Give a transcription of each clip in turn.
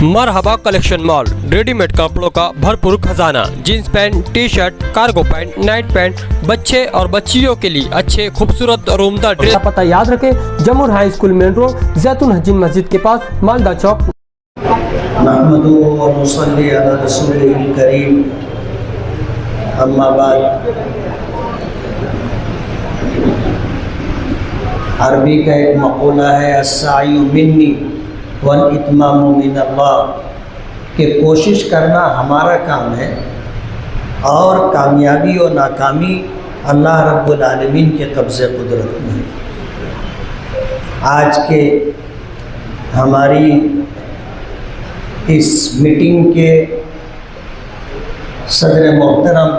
मरहबा collection mall, readymade कपड़ों का भरपूर खजाना। Jeans pant, T shirt, cargo pant, night pant, बच्चे और बच्चियों के लिए अच्छे खूबसूरत और उम्दा ड्रेस। पता याद रखें, जमुर हाई स्कूल मेन रोड, जैतून हजीन मस्जिद के पास, मालदा चौक। नहमदुहु व नुसल्ली अला रसूलिहिल करीम, अम्मा बाद। अरबी का एक मक़ूला है, अस्सायु मिन्नी वल इत्मामु मिनल्लाह, कि कोशिश करना हमारा काम है और कामयाबी और नाकामी अल्लाह रब्बुल आलमीन के कब्ज़े कुदरत में है। आज के हमारी इस मीटिंग के सदर मोहतरम,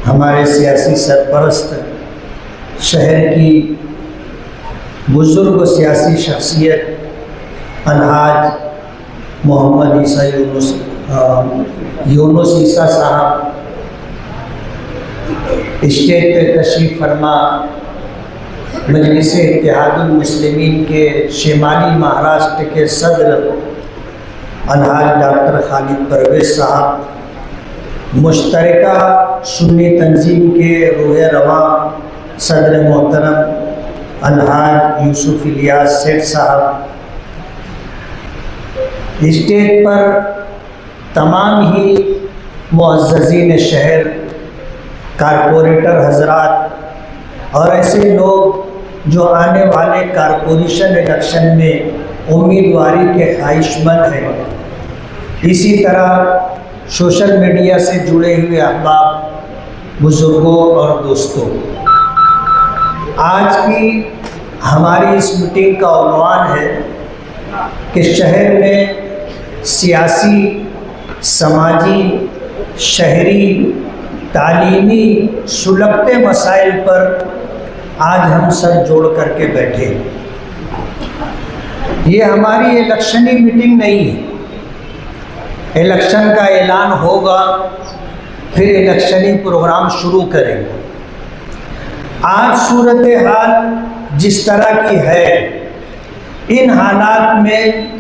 हमारे सियासी सरपरस्त, शहर की बुज़ुर्ग सियासी शख्सियत अलहाज मोहम्मद ईसा यूनुस ईसा साहब स्टेज पे तशरीफ़ फरमा, मजलिस इत्तेहादुल मुस्लिमीन के शिमाली महाराष्ट्र के सदर अलहाज डॉक्टर खालिद परवेज़ साहब, मुश्तरका सुन्नी तंजीम के रूह रवा सदर मोहतरम अलहाज यूसुफ इलियास सेठ साहब, स्टेज पर तमाम ही मुअज़्ज़ज़ीन शहर, कारपोरेटर हजरात और ऐसे लोग जो आने वाले कारपोरेशन इलेक्शन में उम्मीदवारी के ख्वाहिशमंद हैं। इसी तरह सोशल मीडिया से जुड़े हुए अहबाब, बुज़ुर्गों और दोस्तों, आज की हमारी इस मीटिंग का उन्वान है कि शहर में सियासी, समाजी, शहरी, तालीमी सुलगते मसाइल पर आज हम सर जोड़ करके बैठे। ये हमारी इलेक्शनी मीटिंग नहीं है। इलेक्शन का ऐलान होगा, फिर इलेक्शनी प्रोग्राम शुरू करेंगे। आज सूरत हाल जिस तरह की है, इन हालात में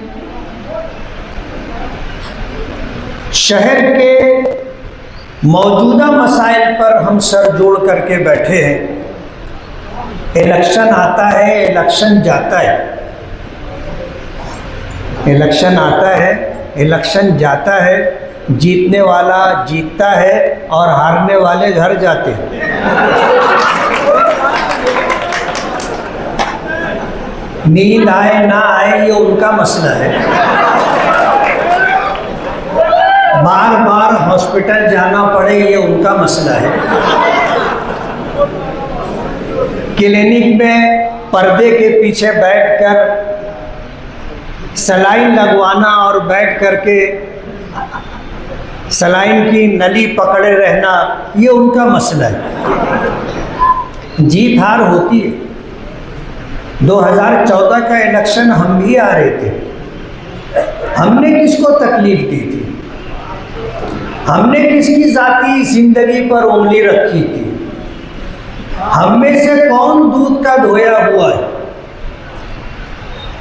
शहर के मौजूदा मसाइल पर हम सर जोड़ करके बैठे हैं। इलेक्शन आता है, इलेक्शन जाता है, इलेक्शन आता है, इलेक्शन जाता है, जीतने वाला जीतता है और हारने वाले घर जाते हैं। नींद आए ना आए ये उनका मसला है। बार बार हॉस्पिटल जाना पड़े ये उनका मसला है। क्लिनिक में पर्दे के पीछे बैठकर सलाइन लगवाना और बैठ करके सलाइन की नली पकड़े रहना ये उनका मसला है। जीत हार होती है। 2014 का इलेक्शन हम भी आ रहे थे। हमने किसको तकलीफ दी थी? हमने किसकी ज़ाती ज़िंदगी पर उंगली रखी थी? हम में से कौन दूध का धोया हुआ है?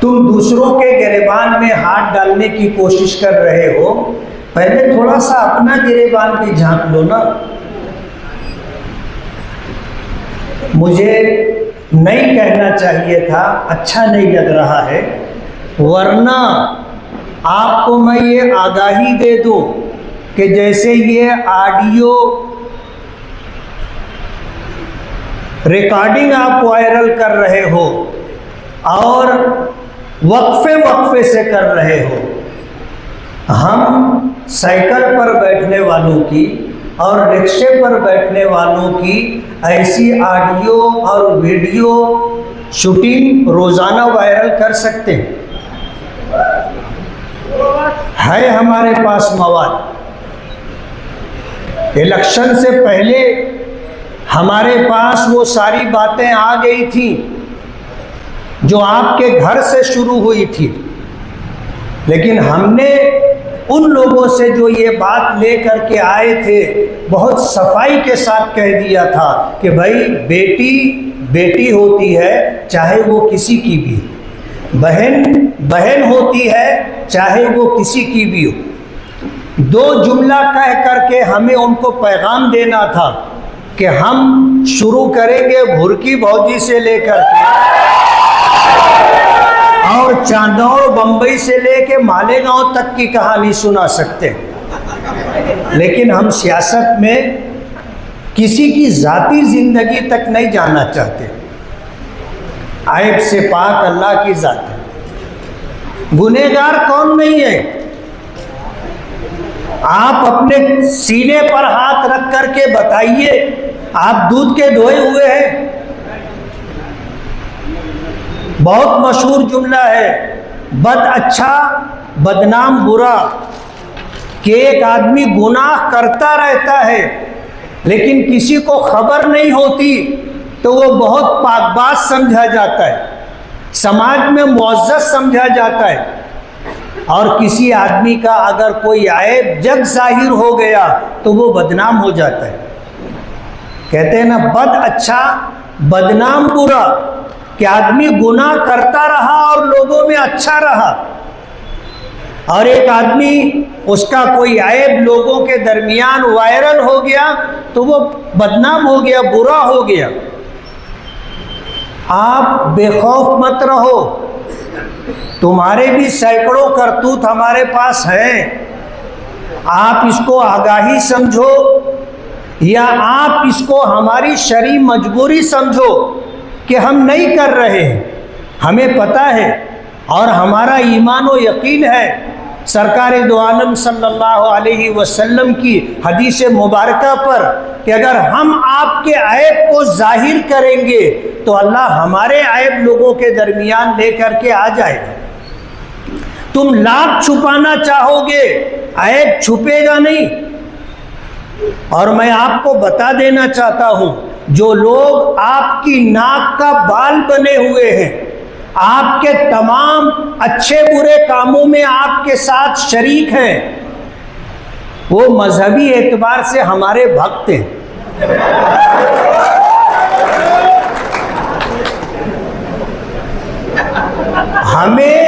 तुम दूसरों के गिरेबान में हाथ डालने की कोशिश कर रहे हो, पहले थोड़ा सा अपना गिरेबान भी झांक लो ना। मुझे नहीं कहना चाहिए था, अच्छा नहीं लग रहा है, वरना आपको मैं ये आगाही दे दूं कि जैसे ये ऑडियो रिकॉर्डिंग आप वायरल कर रहे हो और वक्फे वक्फे से कर रहे हो, हम साइकिल पर बैठने वालों की और रिक्शे पर बैठने वालों की ऐसी ऑडियो और वीडियो शूटिंग रोज़ाना वायरल कर सकते हैं। है हमारे पास मवाद। इलेक्शन से पहले हमारे पास वो सारी बातें आ गई थी जो आपके घर से शुरू हुई थी, लेकिन हमने उन लोगों से जो ये बात लेकर के आए थे बहुत सफाई के साथ कह दिया था कि भाई बेटी बेटी होती है, चाहे वो किसी की भी। बहन बहन होती है, चाहे वो किसी की भी हो। दो जुमला कह करके हमें उनको पैगाम देना था कि हम शुरू करेंगे भुरकी भौजी से लेकर के और चांदौड़ बम्बई से लेके मालेगांव तक की कहानी सुना सकते हैं, लेकिन हम सियासत में किसी की जाती जिंदगी तक नहीं जानना चाहते। ऐब से पाक अल्लाह की जात है। गुनहगार कौन नहीं है? आप अपने सीने पर हाथ रख करके बताइए, आप दूध के धोए हुए हैं? बहुत मशहूर जुमला है, बद अच्छा बदनाम बुरा, कि एक आदमी गुनाह करता रहता है लेकिन किसी को खबर नहीं होती तो वो बहुत पाकबाज समझा जाता है, समाज में मुअज़्ज़ज़ समझा जाता है। और किसी आदमी का अगर कोई ऐब जग जाहिर हो गया तो वो बदनाम हो जाता है। कहते हैं ना, बद अच्छा बदनाम बुरा, कि आदमी गुनाह करता रहा और लोगों में अच्छा रहा, और एक आदमी उसका कोई ऐब लोगों के दरमियान वायरल हो गया तो वो बदनाम हो गया, बुरा हो गया। आप बेखौफ मत रहो, तुम्हारे भी सैकड़ों करतूत हमारे पास हैं। आप इसको आगाही समझो या आप इसको हमारी शरई मजबूरी समझो कि हम नहीं कर रहे हैं, हमें पता है और हमारा ईमान व यकीन है सरकार दो आलम सल्लल्लाहु अलैहि वसल्लम की हदीस मुबारका पर कि अगर हम आपके ऐब को जाहिर करेंगे तो अल्लाह हमारे ऐब लोगों के दरमियान लेकर के आ जाएगा। तुम लाख छुपाना चाहोगे, ऐब छुपेगा नहीं। और मैं आपको बता देना चाहता हूँ, जो लोग आपकी नाक का बाल बने हुए हैं, आपके तमाम अच्छे बुरे कामों में आपके साथ शरीक हैं, वो मजहबी एतबार से हमारे भक्त हैं। हमें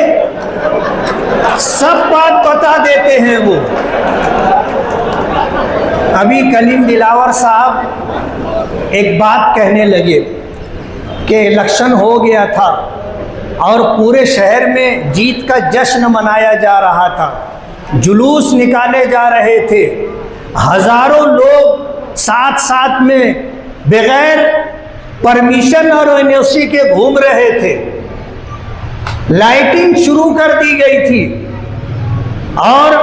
सब बात बता देते हैं वो। अभी कलीम दिलावर साहब एक बात कहने लगे कि इलेक्शन हो गया था और पूरे शहर में जीत का जश्न मनाया जा रहा था, जुलूस निकाले जा रहे थे, हजारों लोग साथ साथ में बगैर परमिशन और एनओसी के घूम रहे थे। लाइटिंग शुरू कर दी गई थी और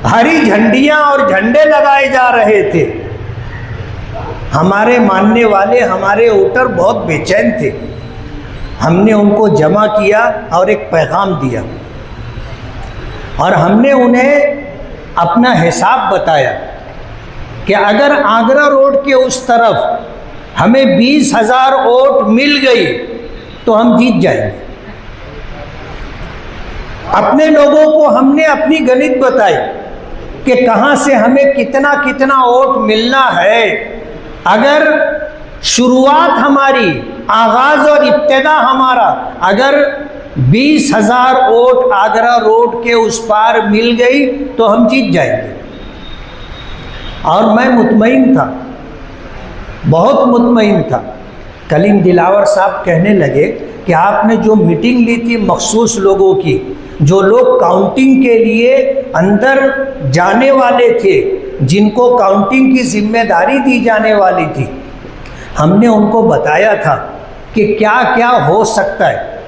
हरी झंडियां और झंडे लगाए जा रहे थे। हमारे मानने वाले, हमारे वोटर बहुत बेचैन थे। हमने उनको जमा किया और एक पैगाम दिया और हमने उन्हें अपना हिसाब बताया कि अगर आगरा रोड के उस तरफ हमें 20,000 वोट मिल गई तो हम जीत जाएंगे। अपने लोगों को हमने अपनी गणित बताई कि कहाँ से हमें कितना कितना वोट मिलना है। अगर शुरुआत हमारी, आगाज़ और इब्तिदा हमारा अगर 20,000 वोट आगरा रोड के उस पार मिल गई तो हम जीत जाएंगे। और मैं मुतमईन था, बहुत मुतमईन था। कलीम दिलावर साहब कहने लगे कि आपने जो मीटिंग ली थी मखसूस लोगों की, जो लोग काउंटिंग के लिए अंदर जाने वाले थे, जिनको काउंटिंग की जिम्मेदारी दी जाने वाली थी, हमने उनको बताया था कि क्या क्या हो सकता है,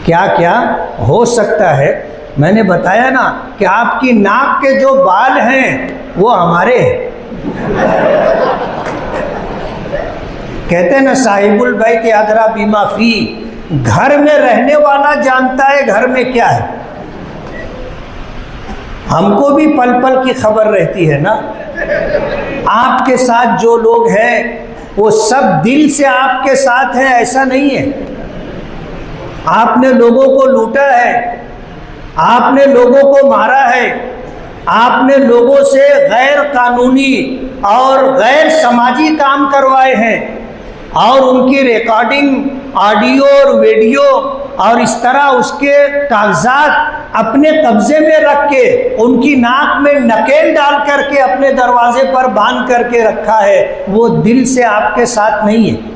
क्या क्या हो सकता है। मैंने बताया ना कि आपकी नाक के जो बाल हैं वो हमारे हैं। कहते हैं ना, साहिबुल बैत अदरा बिमा फी, घर में रहने वाला जानता है घर में क्या है। हमको भी पल पल की खबर रहती है ना। आपके साथ जो लोग हैं वो सब दिल से आपके साथ हैं, ऐसा नहीं है। आपने लोगों को लूटा है, आपने लोगों को मारा है, आपने लोगों से गैर कानूनी और गैर समाजी काम करवाए हैं और उनकी रिकॉर्डिंग, ऑडियो और वीडियो और इस तरह उसके कागजात अपने कब्जे में रख के उनकी नाक में नकेल डाल करके अपने दरवाजे पर बांध करके रखा है, वो दिल से आपके साथ नहीं है।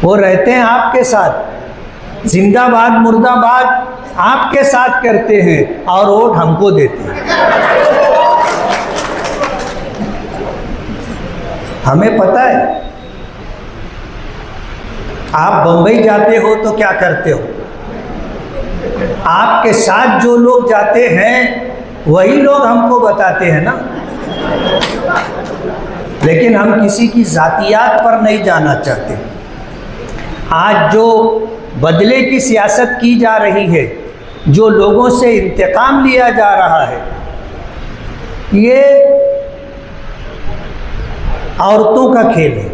वो रहते हैं आपके साथ, जिंदाबाद मुर्दाबाद आपके साथ करते हैं और वोट हमको देते हैं। हमें पता है। आप बंबई जाते हो तो क्या करते हो? आपके साथ जो लोग जाते हैं वही लोग हमको बताते हैं ना। लेकिन हम किसी की जातियात पर नहीं जाना चाहते। आज जो बदले की सियासत की जा रही है, जो लोगों से इंतकाम लिया जा रहा है, ये औरतों का खेल है।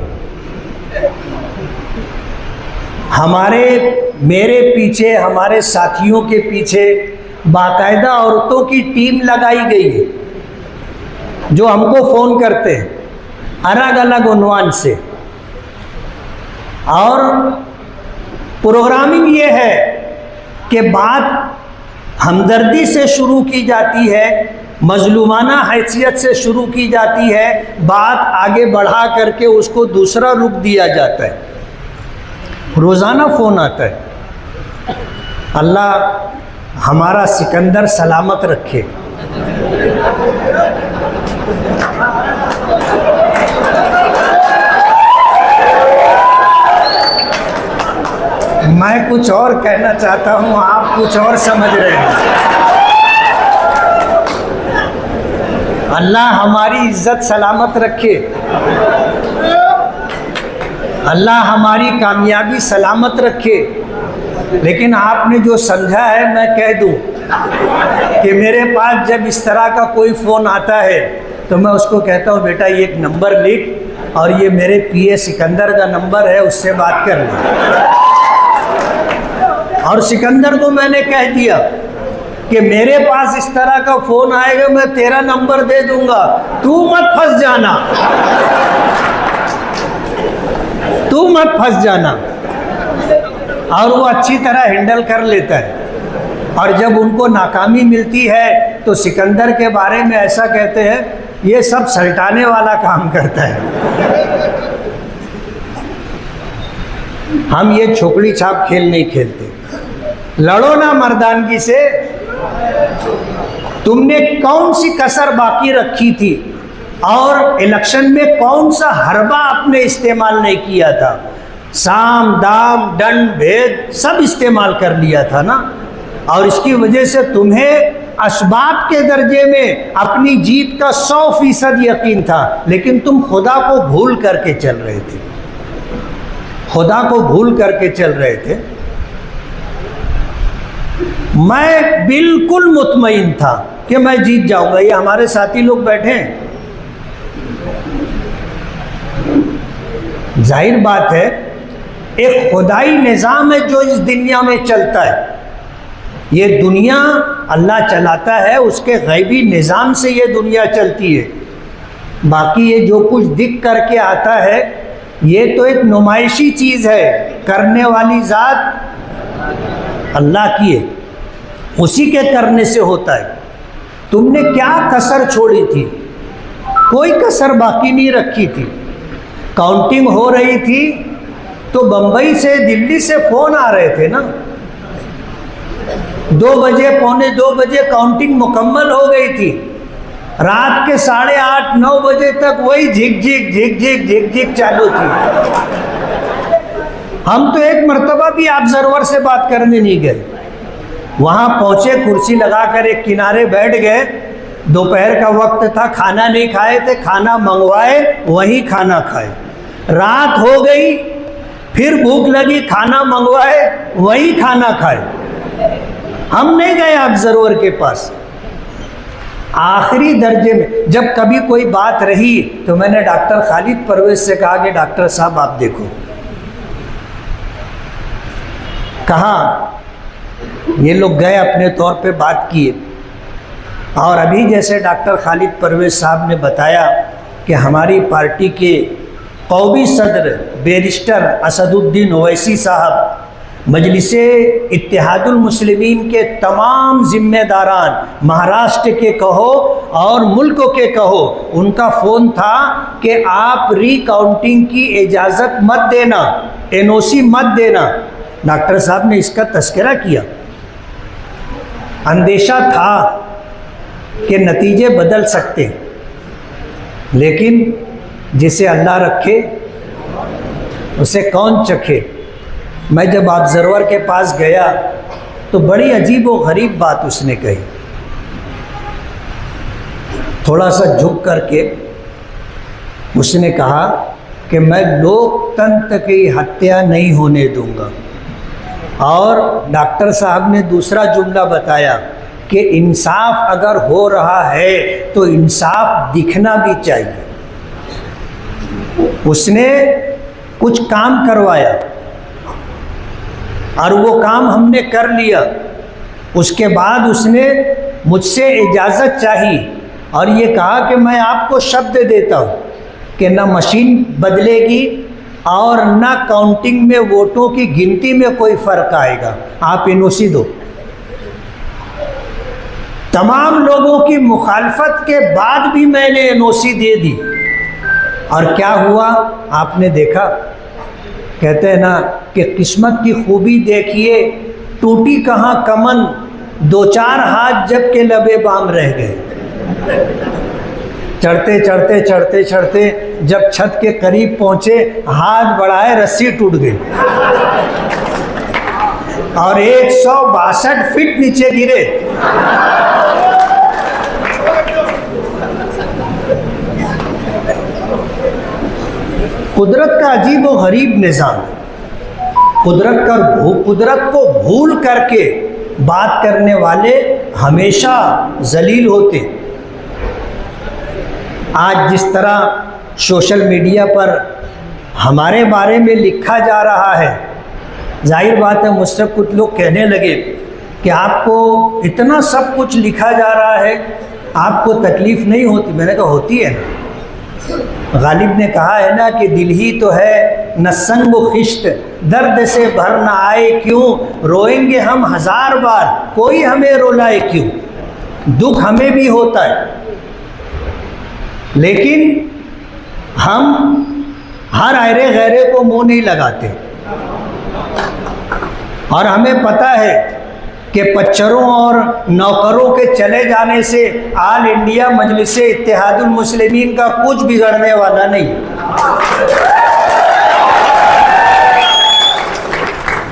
मेरे पीछे, हमारे साथियों के पीछे बाकायदा औरतों की टीम लगाई गई है, जो हमको फ़ोन करते हैं अलग अलग उन्वान से। और प्रोग्रामिंग ये है कि बात हमदर्दी से शुरू की जाती है, मजलूमाना हैसियत से शुरू की जाती है, बात आगे बढ़ा करके उसको दूसरा रुख दिया जाता है। रोज़ाना फ़ोन आता है। अल्लाह हमारा सिकंदर सलामत रखे। मैं कुछ और कहना चाहता हूँ, आप कुछ और समझ रहे हैं। अल्लाह हमारी इज्जत सलामत रखे, अल्लाह हमारी कामयाबी सलामत रखे। लेकिन आपने जो समझा है, मैं कह दूं कि मेरे पास जब इस तरह का कोई फ़ोन आता है तो मैं उसको कहता हूँ, बेटा ये एक नंबर लिख और ये मेरे पीए सिकंदर का नंबर है, उससे बात कर ले। और सिकंदर को मैंने कह दिया कि मेरे पास इस तरह का फ़ोन आएगा, मैं तेरा नंबर दे दूंगा, तू मत फंस जाना, तू मत फंस जाना। और वो अच्छी तरह हैंडल कर लेता है। और जब उनको नाकामी मिलती है तो सिकंदर के बारे में ऐसा कहते हैं, ये सब सल्टाने वाला काम करता है। हम ये छोकड़ी छाप खेल नहीं खेलते। लड़ो ना मर्दानगी से। तुमने कौन सी कसर बाकी रखी थी और इलेक्शन में कौन सा हरबा आपने इस्तेमाल नहीं किया था? साम दाम दंड भेद सब इस्तेमाल कर लिया था ना। और इसकी वजह से तुम्हें असबाब के दर्जे में अपनी जीत का 100% यकीन था, लेकिन तुम खुदा को भूल करके चल रहे थे, खुदा को भूल करके चल रहे थे। मैं बिल्कुल मुतमईन था कि मैं जीत जाऊंगा। ये हमारे साथी लोग बैठे हैं। जाहिर बात है, एक खुदाई निज़ाम है जो इस दुनिया में चलता है। ये दुनिया अल्लाह चलाता है, उसके गैबी निज़ाम से ये दुनिया चलती है। बाकी ये जो कुछ दिख करके आता है, ये तो एक नुमाइशी चीज़ है। करने वाली ज़ात अल्लाह की है, उसी के करने से होता है। तुमने क्या कसर छोड़ी थी? कोई कसर बाकी नहीं रखी थी। काउंटिंग हो रही थी तो बंबई से, दिल्ली से फ़ोन आ रहे थे ना। 2 बजे, पौने 2 बजे काउंटिंग मुकम्मल हो गई थी। रात के 8:30 9 बजे तक वही झिक झिक झिक झिक झिक झिक चालू थी। हम तो एक मर्तबा भी ऑब्जर्वर से बात करने नहीं गए। वहाँ पहुँचे, कुर्सी लगाकर एक किनारे बैठ गए। दोपहर का वक्त था, खाना नहीं खाए थे, खाना मंगवाए, वहीं खाना खाए। रात हो गई, फिर भूख लगी, खाना मंगवाए, वहीं खाना खाए। हम नहीं गए ऑब्जर्वर के पास। आखिरी दर्जे में जब कभी कोई बात रही तो मैंने डॉक्टर खालिद परवेज से कहा कि डॉक्टर साहब आप देखो। कहा, ये लोग गए, अपने तौर पे बात किए। और अभी जैसे डॉक्टर खालिद परवेज साहब ने बताया कि हमारी पार्टी के कौमी सदर बैरिस्टर असदुद्दीन ओवैसी साहब, मजलिसे इत्तेहादुल मुस्लिमीन के तमाम जिम्मेदारान, महाराष्ट्र के कहो और मुल्क के कहो, उनका फ़ोन था कि आप रिकाउंटिंग की इजाज़त मत देना, एनओसी मत देना। डॉक्टर साहब ने इसका तस्करा किया। अंदेशा था कि नतीजे बदल सकते, लेकिन जिसे अल्लाह रखे उसे कौन चखे। मैं जब ऑब्जर्वर के पास गया तो बड़ी अजीब व गरीब बात उसने कही। थोड़ा सा झुक करके उसने कहा कि मैं लोकतंत्र की हत्या नहीं होने दूंगा। और डॉक्टर साहब ने दूसरा जुमला बताया कि इंसाफ अगर हो रहा है तो इंसाफ दिखना भी चाहिए। उसने कुछ काम करवाया और वो काम हमने कर लिया। उसके बाद उसने मुझसे इजाज़त चाहिए और ये कहा कि मैं आपको शब्द देता हूँ कि ना मशीन बदलेगी और ना काउंटिंग में वोटों की गिनती में कोई फ़र्क आएगा, आप एनओसी दो। तमाम लोगों की मुखालफत के बाद भी मैंने एनओसी दे दी। और क्या हुआ आपने देखा। कहते हैं ना कि किस्मत की खूबी देखिए, टूटी कहाँ कमन, दो चार हाथ जब के लबे बाम रह गए। चढ़ते चढ़ते चढ़ते चढ़ते जब छत के करीब पहुँचे, हाथ बढ़ाए, रस्सी टूट गई और 162 फीट नीचे गिरे। कुदरत का अजीब व गरीब निज़ाम, कुदरत को भूल करके बात करने वाले हमेशा जलील होते। आज जिस तरह सोशल मीडिया पर हमारे बारे में लिखा जा रहा है, जाहिर बात है मुझसे कुछ लोग कहने लगे कि आपको इतना सब कुछ लिखा जा रहा है, आपको तकलीफ़ नहीं होती। मैंने कहा होती है ना। गालिब ने कहा है ना कि दिल ही तो है न संग व खिश्त, दर्द से भर न आए क्यों, रोएंगे हम 1000 बार, कोई हमें रुलाए क्यों। दुख हमें भी होता है, लेकिन हम हर आयरे गैरे को मुंह नहीं लगाते। और हमें पता है कि पच्चरों और नौकरों के चले जाने से ऑल इंडिया मजलिसे इत्तेहादुल मुस्लिमीन का कुछ बिगड़ने वाला नहीं।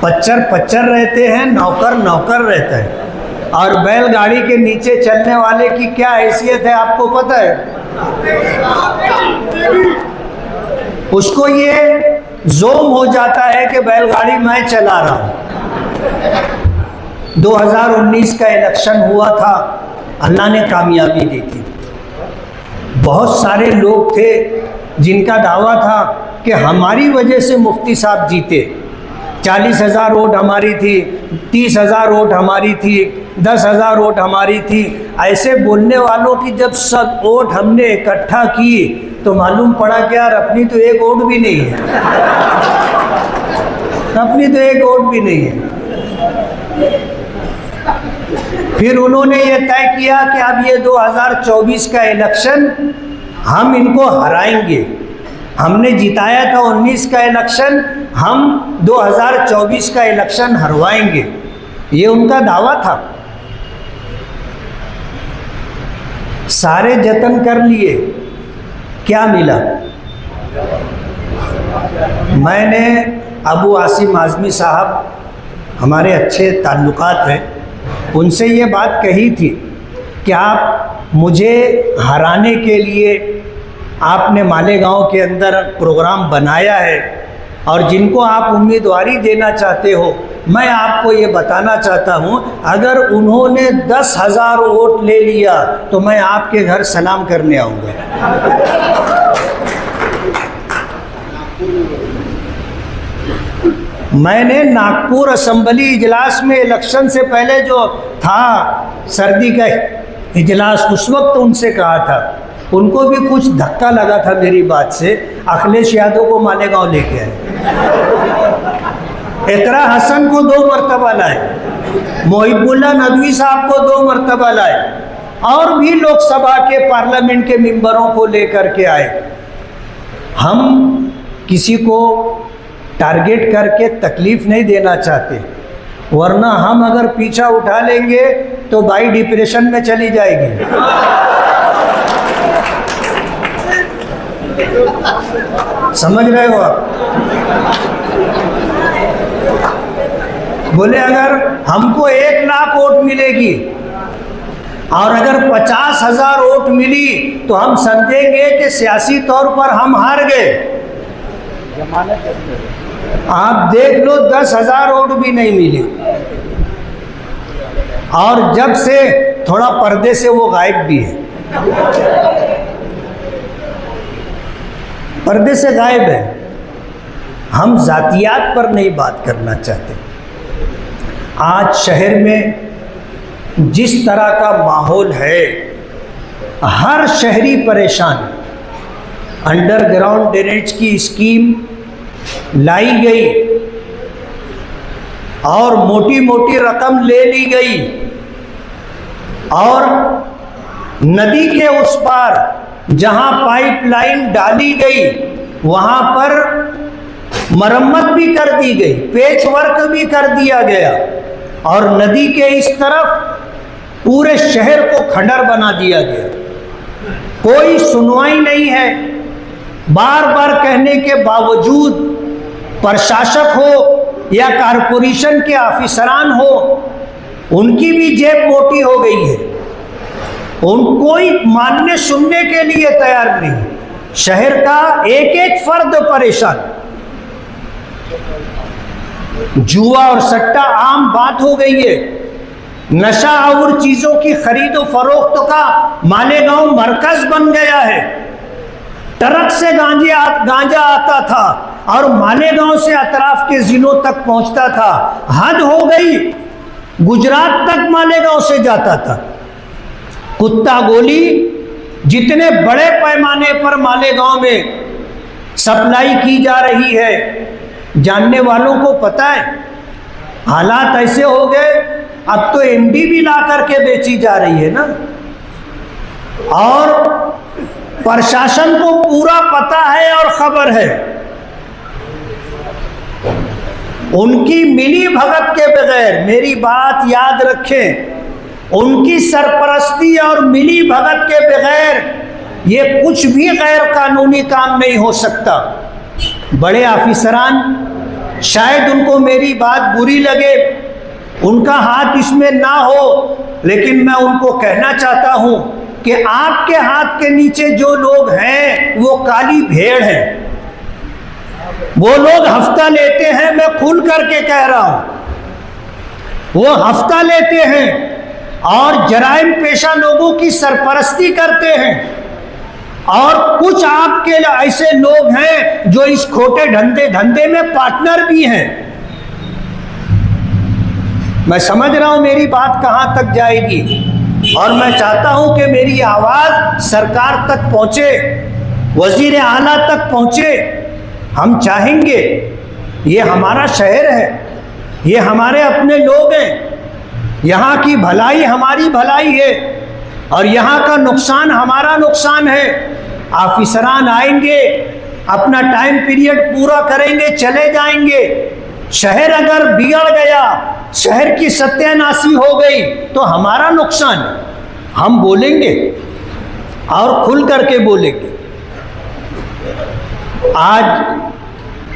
पच्चर रहते हैं, नौकर रहता है। और बैलगाड़ी के नीचे चलने वाले की क्या हैसियत है आपको पता है। उसको ये जोम हो जाता है कि बैलगाड़ी मैं चला रहा हूँ। 2019 का इलेक्शन हुआ था, अल्लाह ने कामयाबी दी थी। बहुत सारे लोग थे जिनका दावा था कि हमारी वजह से मुफ्ती साहब जीते। 40,000 वोट हमारी थी, 30,000 वोट हमारी थी, 10,000 वोट हमारी थी। ऐसे बोलने वालों की जब सब वोट हमने इकट्ठा की तो मालूम पड़ा कि यार अपनी तो एक वोट भी नहीं है, अपनी तो एक वोट भी नहीं है। फिर उन्होंने ये तय किया कि अब ये 2024 का इलेक्शन हम इनको हराएंगे। हमने जिताया था 19 का इलेक्शन, हम 2024 का इलेक्शन हरवाएंगे, ये उनका दावा था। सारे जतन कर लिए, क्या मिला। मैंने अबू आसिम आज़मी साहब, हमारे अच्छे ताल्लुकात हैं, उनसे ये बात कही थी कि आप मुझे हराने के लिए आपने मालेगांव के अंदर प्रोग्राम बनाया है और जिनको आप उम्मीदवारी देना चाहते हो, मैं आपको ये बताना चाहता हूँ, अगर उन्होंने 10,000 वोट ले लिया तो मैं आपके घर सलाम करने आऊँगा। मैंने नागपुर असेंबली इजलास में इलेक्शन से पहले जो था सर्दी का इजलास, उस वक्त उनसे कहा था, उनको भी कुछ धक्का लगा था मेरी बात से। अखिलेश यादव को मालेगांव लेके आए, इकरा हसन को 2 मरतबा लाए, मोहिबुल्लाह नदवी साहब को 2 मरतबा लाए, और भी लोकसभा के पार्लियामेंट के मेंबरों को लेकर के आए। हम किसी को टारगेट करके तकलीफ नहीं देना चाहते, वरना हम अगर पीछा उठा लेंगे तो बाई डिप्रेशन में चली जाएगी। समझ रहे हो आप? बोले अगर हमको 1 लाख वोट मिलेगी और अगर 50,000 वोट मिली तो हम समझेंगे कि सियासी तौर पर हम हार गए। आप देख लो 10,000 वोट भी नहीं मिले, और जब से थोड़ा पर्दे से वो गायब भी है, पर्दे से गायब है। हम जातियात पर नहीं बात करना चाहते। आज शहर में जिस तरह का माहौल है, हर शहरी परेशान। अंडरग्राउंड ड्रेनेज की स्कीम लाई गई और मोटी मोटी रकम ले ली गई, और नदी के उस पार जहां पाइपलाइन डाली गई वहां पर मरम्मत भी कर दी गई, पेच वर्क भी कर दिया गया, और नदी के इस तरफ पूरे शहर को खंडर बना दिया गया। कोई सुनवाई नहीं है। बार बार कहने के बावजूद प्रशासक हो या कारपोरेशन के ऑफिसरान हो, उनकी भी जेब मोटी हो गई है। कोई मानने सुनने के लिए तैयार नहीं। शहर का एक एक फर्द परेशान। जुआ और सट्टा आम बात हो गई है। नशा और चीजों की खरीदो फरोख्त का मालेगांव मरकज बन गया है। ट्रक से गांजा आता था और मालेगांव से अतराफ के जिलों तक पहुंचता था। हद हो गई, गुजरात तक मालेगांव से जाता था। कुत्ता गोली जितने बड़े पैमाने पर मालेगांव में सप्लाई की जा रही है, जानने वालों को पता है। हालात ऐसे हो गए, अब तो एमडी भी ला करके बेची जा रही है ना। और प्रशासन को पूरा पता है और खबर है। उनकी मिली भगत के बगैर, मेरी बात याद रखें, उनकी सरपरस्ती और मिली भगत के बगैर ये कुछ भी गैर कानूनी काम नहीं हो सकता। बड़े ऑफिसरान, शायद उनको मेरी बात बुरी लगे, उनका हाथ इसमें ना हो, लेकिन मैं उनको कहना चाहता हूं कि आपके हाथ के नीचे जो लोग हैं वो काली भेड़ हैं। वो लोग हफ्ता लेते हैं, मैं खुल करके कह रहा हूं, वो हफ्ता लेते हैं और जराइम पेशा लोगों की सरपरस्ती करते हैं। और कुछ आपके ऐसे लोग हैं जो इस खोटे धंधे में पार्टनर भी हैं। मैं समझ रहा हूं मेरी बात कहां तक जाएगी, और मैं चाहता हूं कि मेरी आवाज सरकार तक पहुंचे, वजीर आला तक पहुंचे। हम चाहेंगे, ये हमारा शहर है, ये हमारे अपने लोग हैं, यहाँ की भलाई हमारी भलाई है और यहाँ का नुकसान हमारा नुकसान है। ऑफिसरान आएंगे, अपना टाइम पीरियड पूरा करेंगे, चले जाएंगे। शहर अगर बिगड़ गया, शहर की सत्यानाशी हो गई तो हमारा नुकसान है। हम बोलेंगे और खुल करके बोलेंगे। आज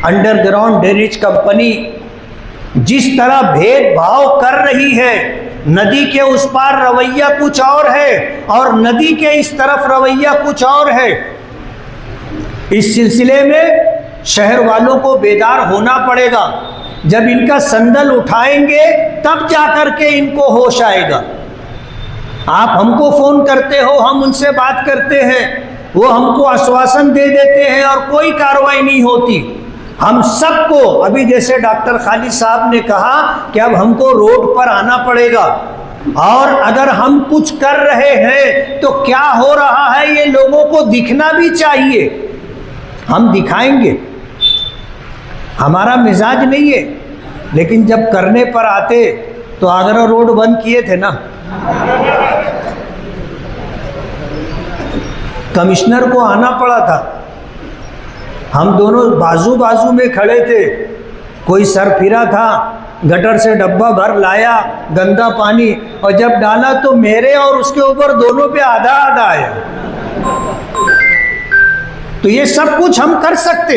अंडरग्राउंड ड्रेनेज कंपनी जिस तरह भेदभाव कर रही है, नदी के उस पार रवैया कुछ और है और नदी के इस तरफ रवैया कुछ और है। इस सिलसिले में शहर वालों को बेदार होना पड़ेगा। जब इनका संदल उठाएंगे तब जाकर के इनको होश आएगा। आप हमको फोन करते हो, हम उनसे बात करते हैं, वो हमको आश्वासन दे देते हैं और कोई कार्रवाई नहीं होती। हम सबको, अभी जैसे डॉक्टर खालिद साहब ने कहा कि अब हमको रोड पर आना पड़ेगा, और अगर हम कुछ कर रहे हैं तो क्या हो रहा है ये लोगों को दिखना भी चाहिए। हम दिखाएंगे, हमारा मिजाज नहीं है, लेकिन जब करने पर आते तो आगरा रोड बंद किए थे ना, कमिश्नर को आना पड़ा था, हम दोनों बाजू बाजू में खड़े थे, कोई सर फिरा था, गटर से डब्बा भर लाया गंदा पानी, और जब डाला तो मेरे और उसके ऊपर दोनों पे आधा आधा आया। तो ये सब कुछ हम कर सकते,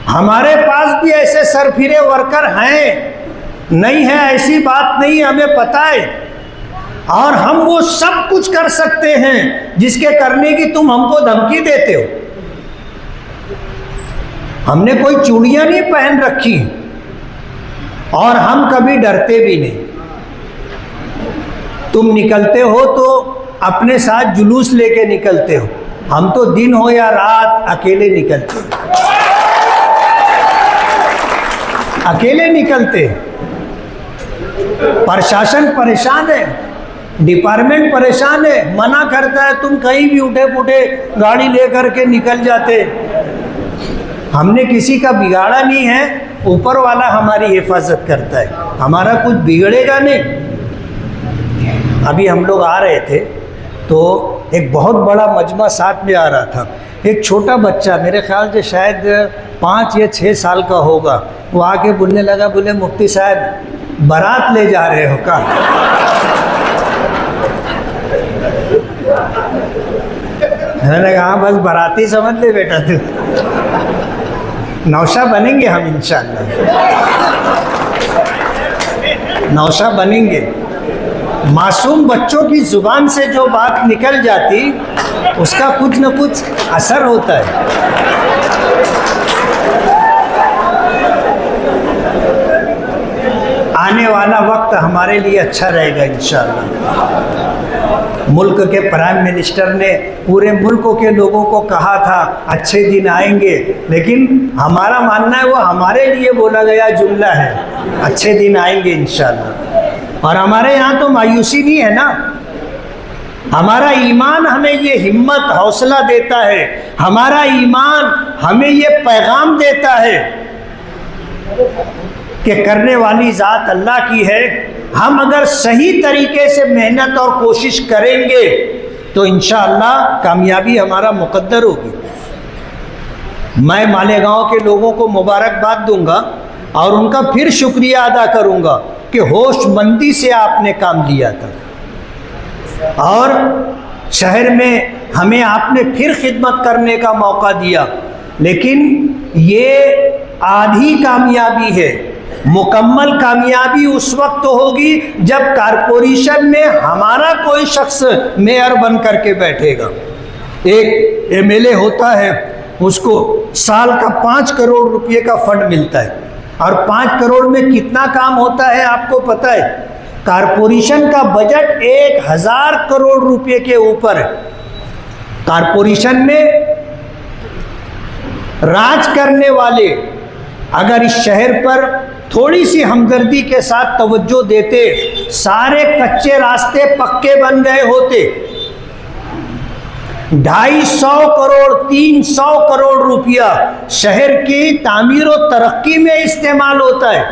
हमारे पास भी ऐसे सरफिरे वर्कर हैं, नहीं है ऐसी बात नहीं, हमें पता है, और हम वो सब कुछ कर सकते हैं जिसके करने की तुम हमको धमकी देते हो। हमने कोई चूड़ियां नहीं पहन रखी और हम कभी डरते भी नहीं। तुम निकलते हो तो अपने साथ जुलूस लेके निकलते हो, हम तो दिन हो या रात अकेले निकलते हो, अकेले निकलते। प्रशासन परेशान है, डिपार्टमेंट परेशान है, मना करता है, तुम कहीं भी उठे पुठे गाड़ी लेकर के निकल जाते। हमने किसी का बिगाड़ा नहीं है, ऊपर वाला हमारी हिफाजत करता है, हमारा कुछ बिगड़ेगा नहीं। अभी हम लोग आ रहे थे तो एक बहुत बड़ा मजमा साथ में आ रहा था, एक छोटा बच्चा, मेरे ख्याल से शायद 5 या 6 साल का होगा, वो आके बोलने लगा, बोले मुफ्ती साहब बारात ले जा रहे हो का? मैंने कहा हाँ बस बाराती समझ ले बेटा, तू नौशा बनेंगे हम इंशाअल्लाह, नौशा बनेंगे। मासूम बच्चों की ज़ुबान से जो बात निकल जाती उसका कुछ न कुछ असर होता है। आने वाला वक्त हमारे लिए अच्छा रहेगा इंशाअल्लाह। मुल्क के प्राइम मिनिस्टर ने पूरे मुल्क के लोगों को कहा था अच्छे दिन आएंगे, लेकिन हमारा मानना है वो हमारे लिए बोला गया जुमला है, अच्छे दिन आएंगे इंशाअल्लाह। और हमारे यहाँ तो मायूसी नहीं है ना, हमारा ईमान हमें ये हिम्मत हौसला देता है, हमारा ईमान हमें ये पैगाम देता है कि करने वाली ज़ात अल्लाह की है। हम अगर सही तरीके से मेहनत और कोशिश करेंगे तो इंशाअल्लाह कामयाबी हमारा मुकद्दर होगी। मैं मालेगांव के लोगों को मुबारकबाद दूंगा और उनका फिर शुक्रिया अदा करूंगा कि होशमंदी से आपने काम लिया था और शहर में हमें आपने फिर खिदमत करने का मौका दिया। लेकिन ये आधी कामयाबी है, मुकम्मल कामयाबी उस वक्त होगी जब कारपोरेशन में हमारा कोई शख्स मेयर बन करके बैठेगा। एक एमएलए होता है, उसको साल का 5 करोड़ रुपए का फंड मिलता है, और 5 करोड़ में कितना काम होता है आपको पता है? कारपोरेशन का बजट 1000 करोड़ रुपए के ऊपर है। कारपोरेशन में राज करने वाले अगर इस शहर पर थोड़ी सी हमदर्दी के साथ तवज्जो देते, सारे कच्चे रास्ते पक्के बन गए होते। 250 करोड़ 300 करोड़ रुपया शहर की तामीर और तरक्की में इस्तेमाल होता है,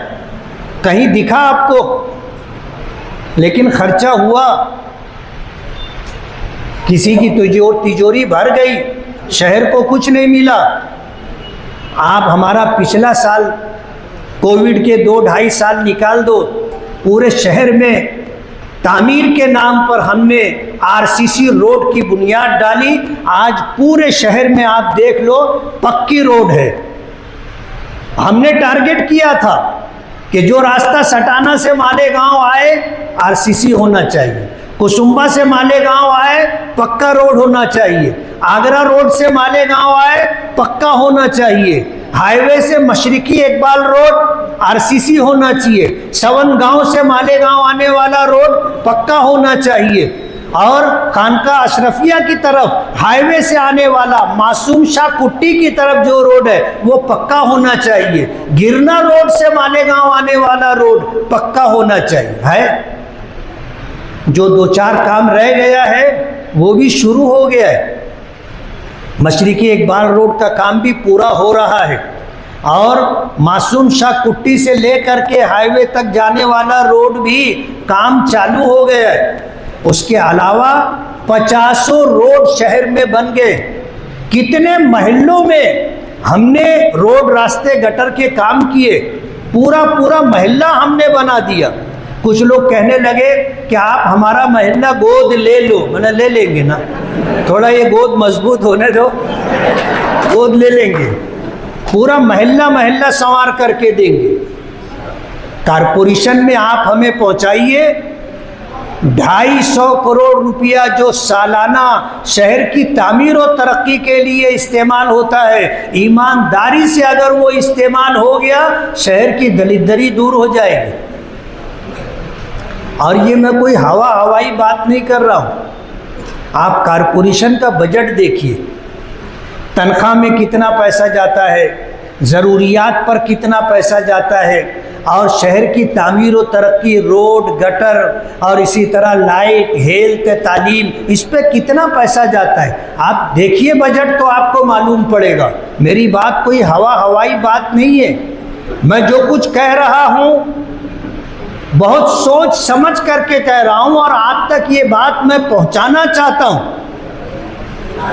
कहीं दिखा आपको? लेकिन खर्चा हुआ, किसी की तिजोरी भर गई, शहर को कुछ नहीं मिला। आप हमारा पिछला साल कोविड के 2-2.5 साल निकाल दो, पूरे शहर में तामीर के नाम पर हमने आरसीसी रोड की बुनियाद डाली। आज पूरे शहर में आप देख लो पक्की रोड है। हमने टारगेट किया था कि जो रास्ता सटाना से मालेगांव आए आरसीसी होना चाहिए, कुसुम्बा से मालेगांव आए पक्का रोड होना चाहिए, आगरा रोड से मालेगांव आए पक्का होना चाहिए, हाईवे से मशरिकी इकबाल रोड आरसीसी होना चाहिए, सवन गांव से मालेगांव आने वाला रोड पक्का होना चाहिए, और खानका अशरफिया की तरफ हाईवे से आने वाला मासूम शाह कुट्टी की तरफ जो रोड है वो पक्का होना चाहिए, गिरना रोड से मालेगांव आने वाला रोड पक्का होना चाहिए। है जो 2-4 काम रह गया है वो भी शुरू हो गया है। मशरिकी इकबाल रोड का काम भी पूरा हो रहा है और मासूम शाह कुट्टी से लेकर के हाईवे तक जाने वाला रोड भी काम चालू हो गया है। उसके अलावा 50 रोड शहर में बन गए। कितने महल्लों में हमने रोड रास्ते गटर के काम किए, पूरा पूरा मोहल्ला हमने बना दिया। कुछ लोग कहने लगे कि आप हमारा मोहल्ला गोद ले लो। मैंने ले लेंगे ना, थोड़ा ये गोद मजबूत होने दो, गोद ले लेंगे, पूरा मोहल्ला मोहल्ला संवार करके देंगे। कारपोरेशन में आप हमें पहुंचाइए 250 करोड़ रुपया जो सालाना शहर की तामीर और तरक्की के लिए इस्तेमाल होता है, ईमानदारी से अगर वो इस्तेमाल हो गया शहर की दलिद्दरी दूर हो जाएगी। और ये मैं कोई हवाई बात नहीं कर रहा हूँ। आप कारपोरेशन का बजट देखिए, तनख्वाह में कितना पैसा जाता है, ज़रूरियात पर कितना पैसा जाता है, और शहर की तामीर और तरक्की, रोड गटर और इसी तरह लाइट, हेल्थ, तालीम, इस पे कितना पैसा जाता है। आप देखिए बजट तो आपको मालूम पड़ेगा। मेरी बात कोई हवाई बात नहीं है। मैं जो कुछ कह रहा हूँ बहुत सोच समझ करके कह रहा हूँ और आप तक ये बात मैं पहुँचाना चाहता हूँ।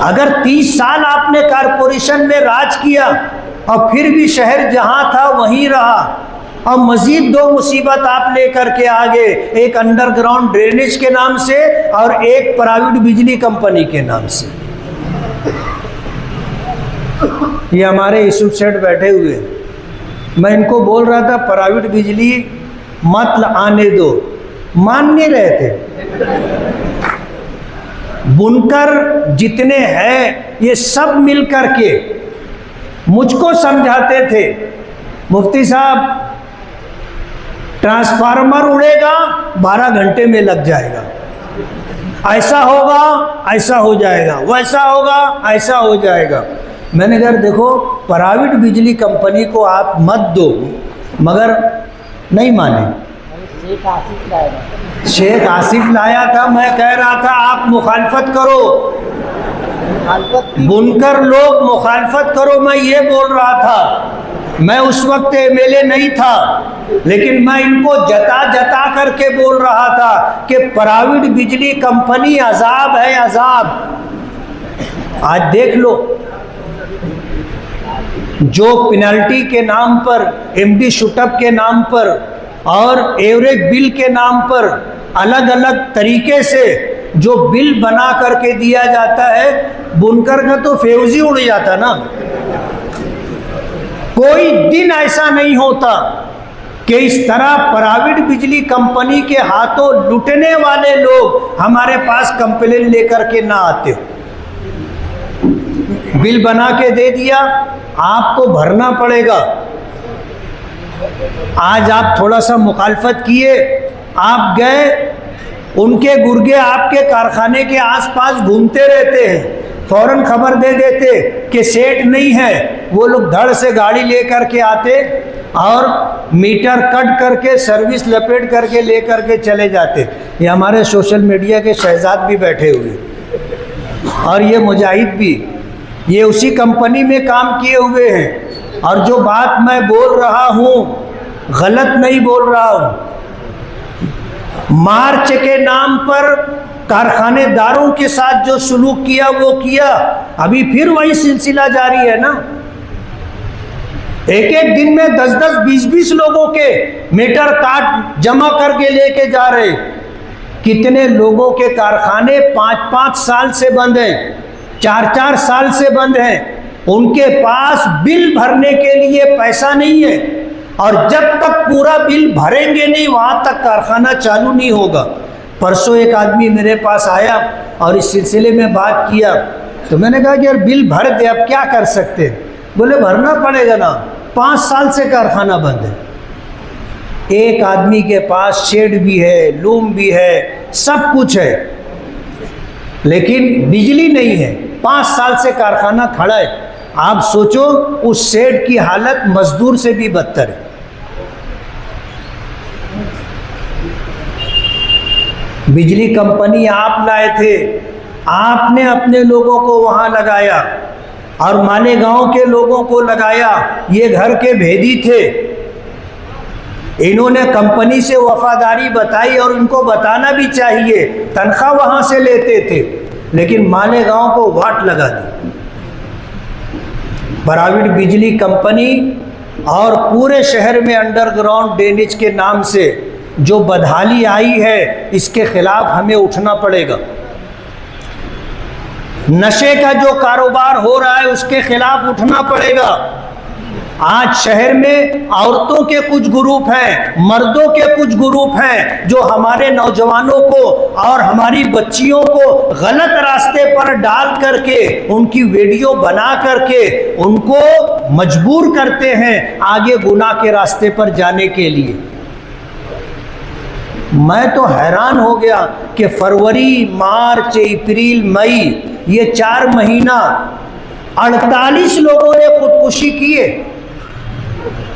अगर 30 साल आपने कारपोरेशन में राज किया और फिर भी शहर जहाँ था वहीं रहा और मज़ीद 2 मुसीबत आप लेकर के आ गए, एक अंडरग्राउंड ड्रेनेज के नाम से और एक प्राइवेट बिजली कंपनी के नाम से। ये हमारे यूसुफ सेठ बैठे हुए, मैं इनको बोल रहा था प्राइवेट बिजली मत आने दो, मान नहीं रहे थे। बुनकर जितने हैं ये सब मिल कर के मुझको समझाते थे, मुफ्ती साहब ट्रांसफार्मर उड़ेगा 12 घंटे में लग जाएगा, ऐसा होगा ऐसा हो जाएगा, वैसा होगा ऐसा हो जाएगा। मैंने कहा देखो प्राइवेट बिजली कंपनी को आप मत दो, मगर नहीं माने। शेख आसिफ लाया था, मैं कह रहा था आप मुखालफत करो, बुनकर लोग मुखालफत करो, मैं ये बोल रहा था। मैं उस वक्त एमएलए नहीं था, लेकिन मैं इनको जता जता करके बोल रहा था कि प्राइवेट बिजली कंपनी अजाब है, अजाब। आज देख लो, जो पेनल्टी के नाम पर, एमडी शूटअप के नाम पर और एवरेज बिल के नाम पर अलग अलग तरीके से जो बिल बना करके दिया जाता है, बुनकर का तो फ्यूज ही उड़ जाता ना। कोई दिन ऐसा नहीं होता कि इस तरह प्राइवेट बिजली कंपनी के हाथों लुटने वाले लोग हमारे पास कंप्लेन लेकर के ना आते हो। बिल बना के दे दिया, आपको भरना पड़ेगा। आज आप थोड़ा सा मुखालफत किए, आप गए, उनके गुर्गे आपके कारखाने के आसपास घूमते रहते हैं, फौरन खबर दे देते कि सेठ नहीं है। वो लोग धड़ से गाड़ी लेकर के आते और मीटर कट करके सर्विस लपेट करके लेकर के चले जाते। ये हमारे सोशल मीडिया के शहजाद भी बैठे हुए और ये मुजाहिद भी, ये उसी कंपनी में काम किए हुए हैं। और जो बात मैं बोल रहा हूँ गलत नहीं बोल रहा हूँ। मार्च के नाम पर कारखानेदारों के साथ जो सुलूक किया वो किया, अभी फिर वही सिलसिला जारी है ना। एक एक दिन में 10-10, 20-20 लोगों के मीटर काट जमा करके लेके जा रहे। कितने लोगों के कारखाने 5-5 साल से बंद हैं, 4-4 साल से बंद हैं। उनके पास बिल भरने के लिए पैसा नहीं है और जब तक पूरा बिल भरेंगे नहीं वहाँ तक कारखाना चालू नहीं होगा। परसों एक आदमी मेरे पास आया और इस सिलसिले में बात किया, तो मैंने कहा कि यार बिल भर दे, अब क्या कर सकते हैं। बोले भरना पड़ेगा ना, 5 साल से कारखाना बंद है। एक आदमी के पास शेड भी है, लूम भी है, सब कुछ है, लेकिन बिजली नहीं है। 5 साल से कारखाना खड़ा है। आप सोचो उस शेड की हालत मजदूर से भी बदतर है। बिजली कंपनी आप लाए थे, आपने अपने लोगों को वहां लगाया, और मालेगांव के लोगों को लगाया। ये घर के भेदी थे, इन्होंने कंपनी से वफादारी बताई और इनको बताना भी चाहिए, तनख्वाह वहाँ से लेते थे, लेकिन मालेगांव को वाट लगा दी। प्राइवेट बिजली कंपनी और पूरे शहर में अंडरग्राउंड ड्रेनेज के नाम से जो बदहाली आई है, इसके खिलाफ हमें उठना पड़ेगा। नशे का जो कारोबार हो रहा है उसके खिलाफ उठना पड़ेगा। आज शहर में औरतों के कुछ ग्रुप हैं, मर्दों के कुछ ग्रुप हैं जो हमारे नौजवानों को और हमारी बच्चियों को गलत रास्ते पर डाल करके उनकी वीडियो बना करके उनको मजबूर करते हैं आगे गुनाह के रास्ते पर जाने के लिए। मैं तो हैरान हो गया कि फरवरी, मार्च, अप्रैल, मई, ये 4 महीना 48 लोगों ने खुदकुशी किए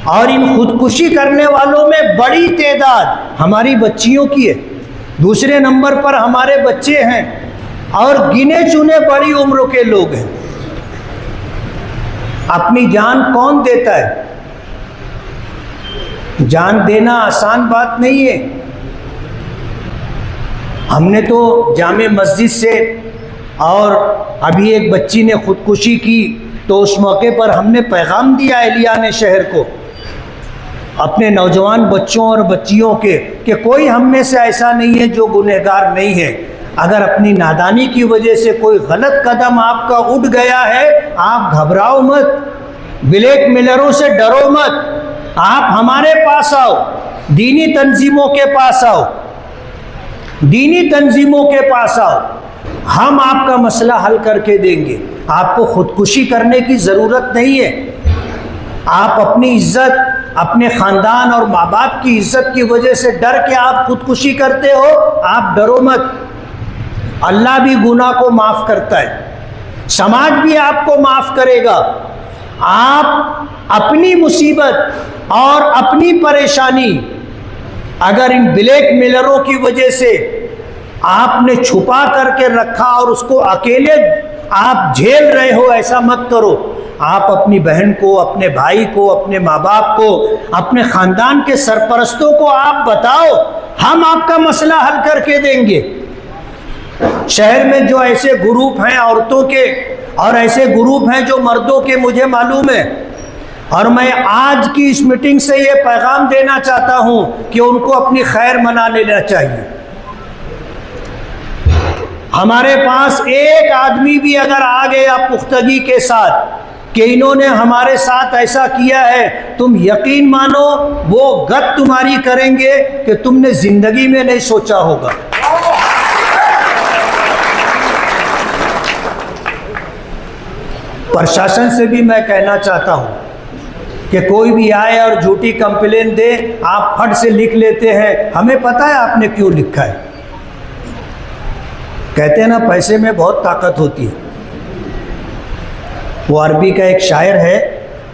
और इन खुदकुशी करने वालों में बड़ी तादाद हमारी बच्चियों की है। दूसरे नंबर पर हमारे बच्चे हैं और गिने चुने बड़ी उम्र के लोग हैं। अपनी जान कौन देता है? जान देना आसान बात नहीं है। हमने तो जामे मस्जिद से, और अभी एक बच्ची ने खुदकुशी की तो उस मौके पर हमने पैगाम दिया एहलियाने शहर को, अपने नौजवान बच्चों और बच्चियों के, कि कोई हम में से ऐसा नहीं है जो गुनहगार नहीं है। अगर अपनी नादानी की वजह से कोई गलत कदम आपका उठ गया है, आप घबराओ मत, ब्लैक मेलरों से डरो मत, आप हमारे पास आओ, दीनी तंजीमों के पास आओ, दीनी तंजीमों के पास आओ, हम आपका मसला हल करके देंगे। आपको खुदकुशी करने की ज़रूरत नहीं है। आप अपनी इज्जत, अपने ख़ानदान और माँ बाप की इज्जत की वजह से डर के आप खुदकुशी करते हो, आप डरो मत। अल्लाह भी गुनाह को माफ़ करता है, समाज भी आपको माफ़ करेगा। आप अपनी मुसीबत और अपनी परेशानी अगर इन ब्लैक मेलरों की वजह से आपने छुपा करके रखा और उसको अकेले आप झेल रहे हो, ऐसा मत करो। आप अपनी बहन को, अपने भाई को, अपने माँ बाप को, अपने ख़ानदान के सरपरस्तों को आप बताओ, हम आपका मसला हल करके देंगे। शहर में जो ऐसे ग्रुप हैं औरतों के और ऐसे ग्रुप हैं जो मर्दों के, मुझे मालूम है, और मैं आज की इस मीटिंग से ये पैगाम देना चाहता हूँ कि उनको अपनी खैर मना लेना चाहिए। हमारे पास एक आदमी भी अगर आ गया पुख्तगी के साथ कि इन्होंने हमारे साथ ऐसा किया है, तुम यकीन मानो वो गत तुम्हारी करेंगे कि तुमने जिंदगी में नहीं सोचा होगा। प्रशासन से भी मैं कहना चाहता हूँ कि कोई भी आए और झूठी कंप्लेन दे, आप फट से लिख लेते हैं, हमें पता है आपने क्यों लिखा है। कहते हैं ना, पैसे में बहुत ताकत होती है। वो अरबी का एक शायर है,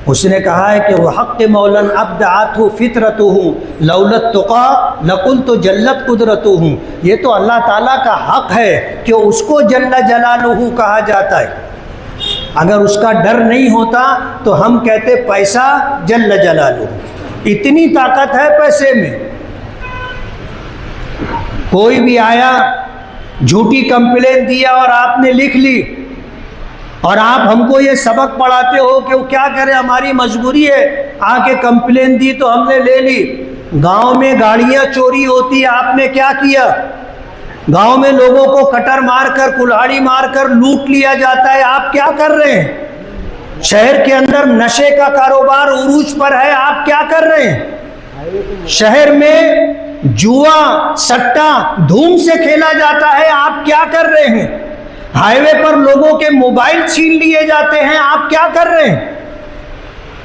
उसने कहा है कि वह हक़ मौलन अब्दअतहु फितरतहु लौलत तुक़ा लकुल तो जल्लत कुदरतहु। ये तो अल्लाह ताला का हक़ है कि उसको जल्ल जलालुहु कहा जाता है। अगर उसका डर नहीं होता तो हम कहते पैसा जल्ल जलालुहु। इतनी ताकत है पैसे में। कोई भी आया, झूठी कंप्लेन दिया और आपने लिख ली, और आप हमको ये सबक पढ़ाते हो कि वो क्या करें, हमारी मजबूरी है, आके कंप्लेन दी तो हमने ले ली। गांव में गाड़ियां चोरी होती, आपने क्या किया? गांव में लोगों को कटर मारकर, कुल्हाड़ी मारकर लूट लिया जाता है, आप क्या कर रहे हैं? शहर के अंदर नशे का कारोबार उरूज पर है, आप क्या कर रहे हैं? शहर में जुआ, सट्टा धूम से खेला जाता है, आप क्या कर रहे हैं? हाईवे पर लोगों के मोबाइल छीन लिए जाते हैं, आप क्या कर रहे हैं?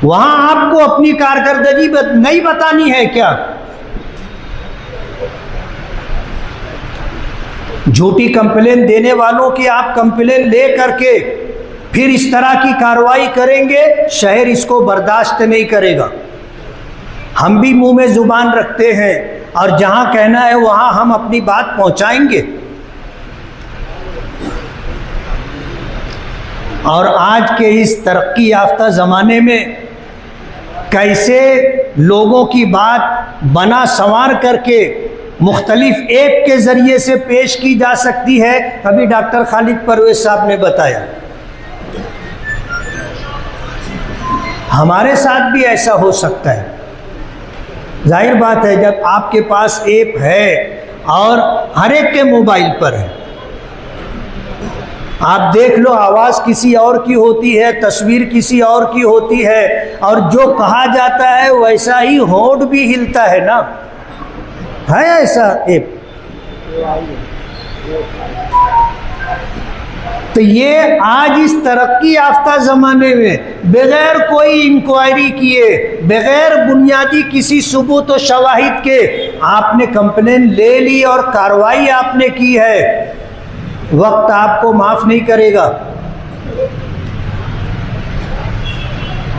वहां आपको अपनी कारकर्दगी नहीं बतानी है क्या? झूठी कंप्लेन देने वालों की आप कंप्लेन ले करके फिर इस तरह की कार्रवाई करेंगे, शहर इसको बर्दाश्त नहीं करेगा। हम भी मुंह में जुबान रखते हैं और जहां कहना है वहां हम अपनी बात पहुंचाएंगे। और आज के इस तरक्की याफ्ता ज़माने में कैसे लोगों की बात बना संवार करके मुख्तलिफ ऐप के ज़रिए से पेश की जा सकती है, अभी डॉक्टर खालिद परवेज़ साहब ने बताया। हमारे साथ भी ऐसा हो सकता है। जाहिर बात है, जब आपके पास ऐप है और हर एक के मोबाइल पर है, आप देख लो, आवाज़ किसी और की होती है, तस्वीर किसी और की होती है, और जो कहा जाता है वैसा ही होंठ भी हिलता है ना, है ऐसा ऐप। तो ये आज इस तरक्की याफ्ता ज़माने में बग़ैर कोई इंक्वायरी किए, बग़ैर बुनियादी किसी सबूत और शवाहिद के आपने कंप्लेन ले ली और कार्रवाई आपने की है, वक्त आपको माफ़ नहीं करेगा।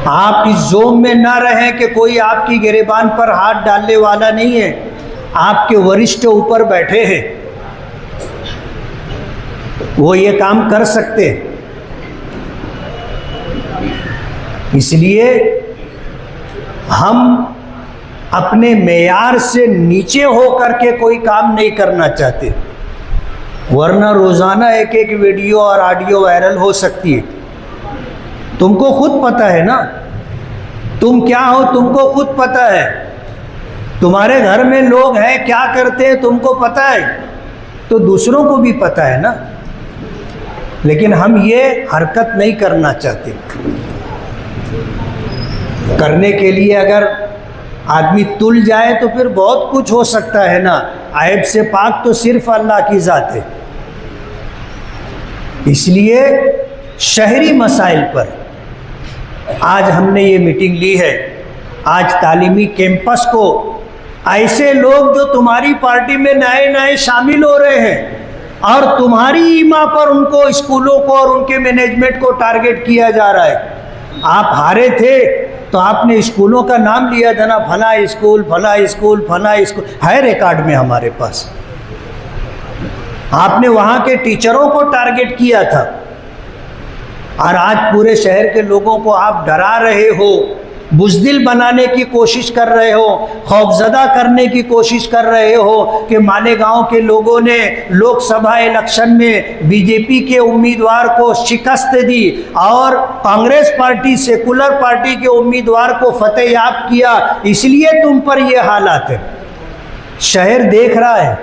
आप इस जोम में ना रहें कि कोई आपकी गिरेबान पर हाथ डालने वाला नहीं है, आपके वरिष्ठ ऊपर बैठे हैं, वो ये काम कर सकते हैं। इसलिए हम अपने मेयार से नीचे हो करके कोई काम नहीं करना चाहते, वरना रोज़ाना एक एक वीडियो और ऑडियो वायरल हो सकती है। तुमको खुद पता है ना तुम क्या हो, तुमको खुद पता है, तुम्हारे घर में लोग हैं क्या करते हैं तुमको पता है, तो दूसरों को भी पता है ना। लेकिन हम ये हरकत नहीं करना चाहते। करने के लिए अगर आदमी तुल जाए तो फिर बहुत कुछ हो सकता है ना, ऐब से पाक तो सिर्फ अल्लाह की ज़ात है। इसलिए शहरी मसाइल पर आज हमने ये मीटिंग ली है। आज तालीमी कैंपस को ऐसे लोग जो तुम्हारी पार्टी में नए नए शामिल हो रहे हैं और तुम्हारी ईमा पर उनको, स्कूलों को और उनके मैनेजमेंट को टारगेट किया जा रहा है। आप हारे थे तो आपने स्कूलों का नाम लिया था ना, फला स्कूल फला स्कूल फला स्कूल है रिकॉर्ड में हमारे पास। आपने वहाँ के टीचरों को टारगेट किया था और आज पूरे शहर के लोगों को आप डरा रहे हो, बुज़दिल बनाने की कोशिश कर रहे हो, खौफजदा करने की कोशिश कर रहे हो कि मालेगांव के लोगों ने लोकसभा इलेक्शन में बीजेपी के उम्मीदवार को शिकस्त दी और कांग्रेस पार्टी, सेकुलर पार्टी के उम्मीदवार को फतेह याब किया, इसलिए तुम पर ये हालात है। शहर देख रहा है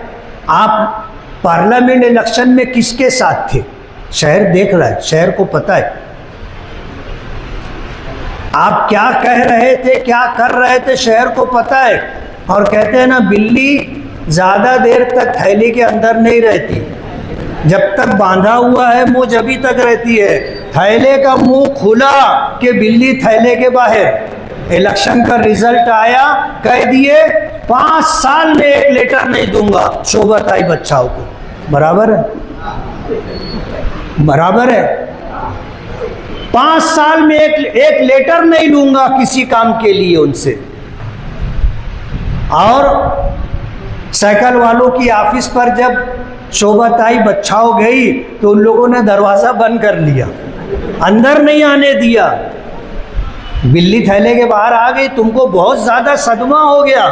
आप पार्लियामेंट इलेक्शन में किसके साथ थे, शहर देख रहा है, शहर को पता है आप क्या कह रहे थे, क्या कर रहे थे, शहर को पता है। और कहते हैं ना, बिल्ली ज़्यादा देर तक थैली के अंदर नहीं रहती, जब तक बांधा हुआ है मुंह जभी तक रहती है। थैले का मुंह खुला कि बिल्ली थैले के बाहर। इलेक्शन का रिजल्ट आया, कह दिए 5 साल में 1 लेटर नहीं दूंगा शोभत आई बच्चाओं को। बराबर है, बराबर है। 5 साल में एक लेटर नहीं लूंगा किसी काम के लिए उनसे। और साइकिल वालों की ऑफिस पर जब शोभत आई बच्चाओं गई तो उन लोगों ने दरवाज़ा बंद कर लिया, अंदर नहीं आने दिया। बिल्ली थैले के बाहर आ गई। तुमको बहुत ज़्यादा सदमा हो गया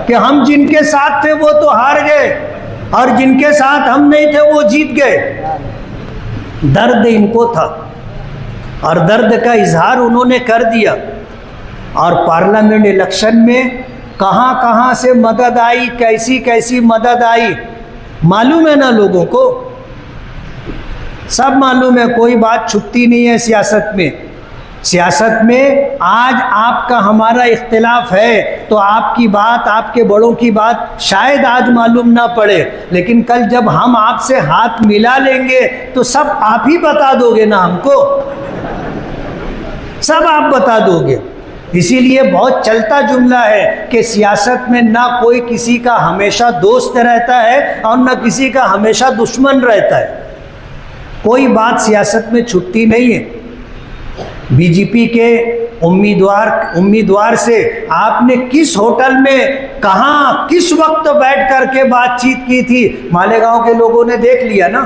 कि हम जिनके साथ थे वो तो हार गए और जिनके साथ हम नहीं थे वो जीत गए। दर्द इनको था और दर्द का इजहार उन्होंने कर दिया। और पार्लियामेंट इलेक्शन में कहाँ कहाँ से मदद आई, कैसी कैसी मदद आई, मालूम है ना लोगों को, सब मालूम है। कोई बात छुपती नहीं है सियासत में। सियासत में आज आपका हमारा इख्तिलाफ है तो आपकी बात, आपके बड़ों की बात शायद आज मालूम ना पड़े, लेकिन कल जब हम आपसे हाथ मिला लेंगे तो सब आप ही बता दोगे ना हमको, सब आप बता दोगे। इसीलिए बहुत चलता जुमला है कि सियासत में ना कोई किसी का हमेशा दोस्त रहता है और ना किसी का हमेशा दुश्मन रहता है। कोई बात सियासत में छुट्टी नहीं है। बीजेपी के उम्मीदवार से आपने किस होटल में, कहाँ, किस वक्त बैठ करके बातचीत की थी, मालेगांव के लोगों ने देख लिया ना।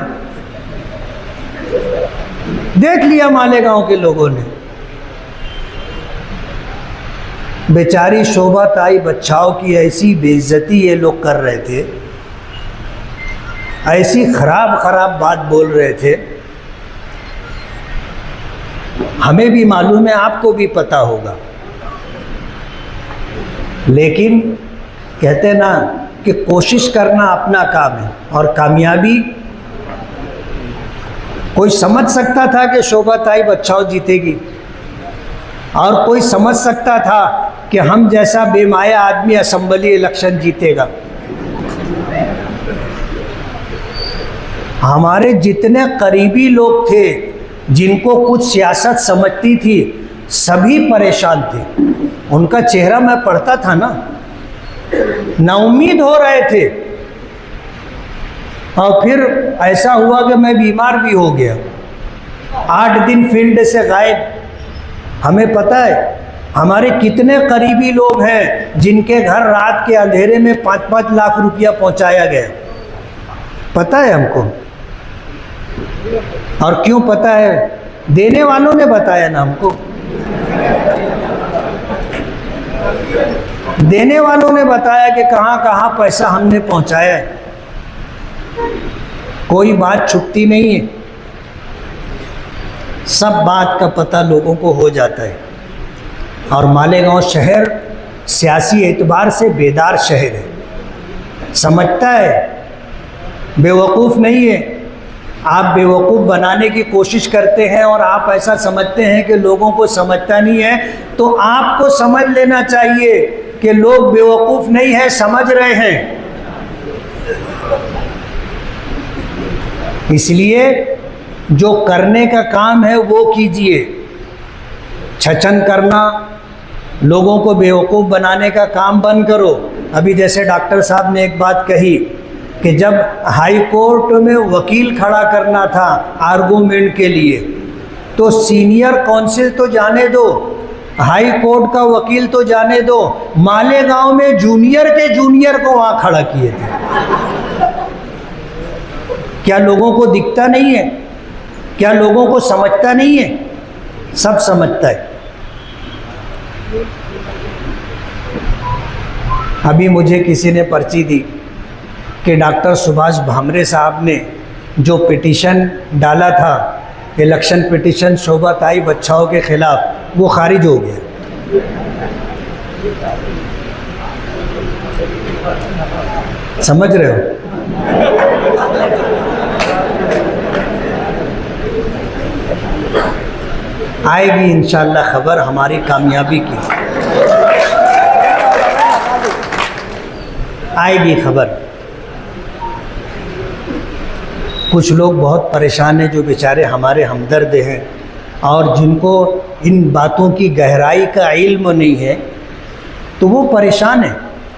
देख लिया मालेगांव के लोगों ने। बेचारी शोभा ताई बच्चाओं की ऐसी बेइज्जती ये लोग कर रहे थे, ऐसी खराब खराब बात बोल रहे थे। हमें भी मालूम है, आपको भी पता होगा, लेकिन कहते ना कि कोशिश करना अपना काम है और कामयाबी। कोई समझ सकता था कि शोभा ताई बच्चाओं जीतेगी, और कोई समझ सकता था कि हम जैसा बेमाया आदमी असेंबली इलेक्शन जीतेगा। हमारे जितने करीबी लोग थे जिनको कुछ सियासत समझती थी, सभी परेशान थे। उनका चेहरा मैं पढ़ता था ना, नाउम्मीद हो रहे थे। और फिर ऐसा हुआ कि मैं बीमार भी हो गया, 8 दिन फील्ड से गायब। हमें पता है हमारे कितने करीबी लोग हैं जिनके घर रात के अंधेरे में 5-5 लाख रुपया पहुंचाया गया, पता है हमको। और क्यों पता है? देने वालों ने बताया ना हमको, देने वालों ने बताया कि कहाँ कहाँ पैसा हमने पहुंचाया है। कोई बात छुपती नहीं है, सब बात का पता लोगों को हो जाता है। और मालेगांव शहर सियासी एतबार से बेदार शहर है, समझता है, बेवकूफ़ नहीं है। आप बेवकूफ़ बनाने की कोशिश करते हैं और आप ऐसा समझते हैं कि लोगों को समझता नहीं है, तो आपको समझ लेना चाहिए कि लोग बेवकूफ़ नहीं है, समझ रहे हैं। इसलिए जो करने का काम है वो कीजिए। छचन करना, लोगों को बेवकूफ़ बनाने का काम बंद करो। अभी जैसे डॉक्टर साहब ने एक बात कही कि जब हाई कोर्ट में वकील खड़ा करना था आर्गूमेंट के लिए, तो सीनियर काउंसिल तो जाने दो, हाई कोर्ट का वकील तो जाने दो, मालेगांव में जूनियर के जूनियर को वहाँ खड़ा किए थे। क्या लोगों को दिखता नहीं है? क्या लोगों को समझता नहीं है? सब समझता है। अभी मुझे किसी ने पर्ची दी कि डॉक्टर सुभाष भामरे साहब ने जो पिटीशन डाला था, इलेक्शन पिटीशन शोभा ताई बच्चाओं के खिलाफ, वो खारिज हो गया। समझ रहे हो? आएगी इंशाअल्लाह खबर हमारी कामयाबी की, आएगी खबर। कुछ लोग बहुत परेशान हैं जो बेचारे हमारे हमदर्द हैं और जिनको इन बातों की गहराई का इल्म नहीं है, तो वो परेशान हैं।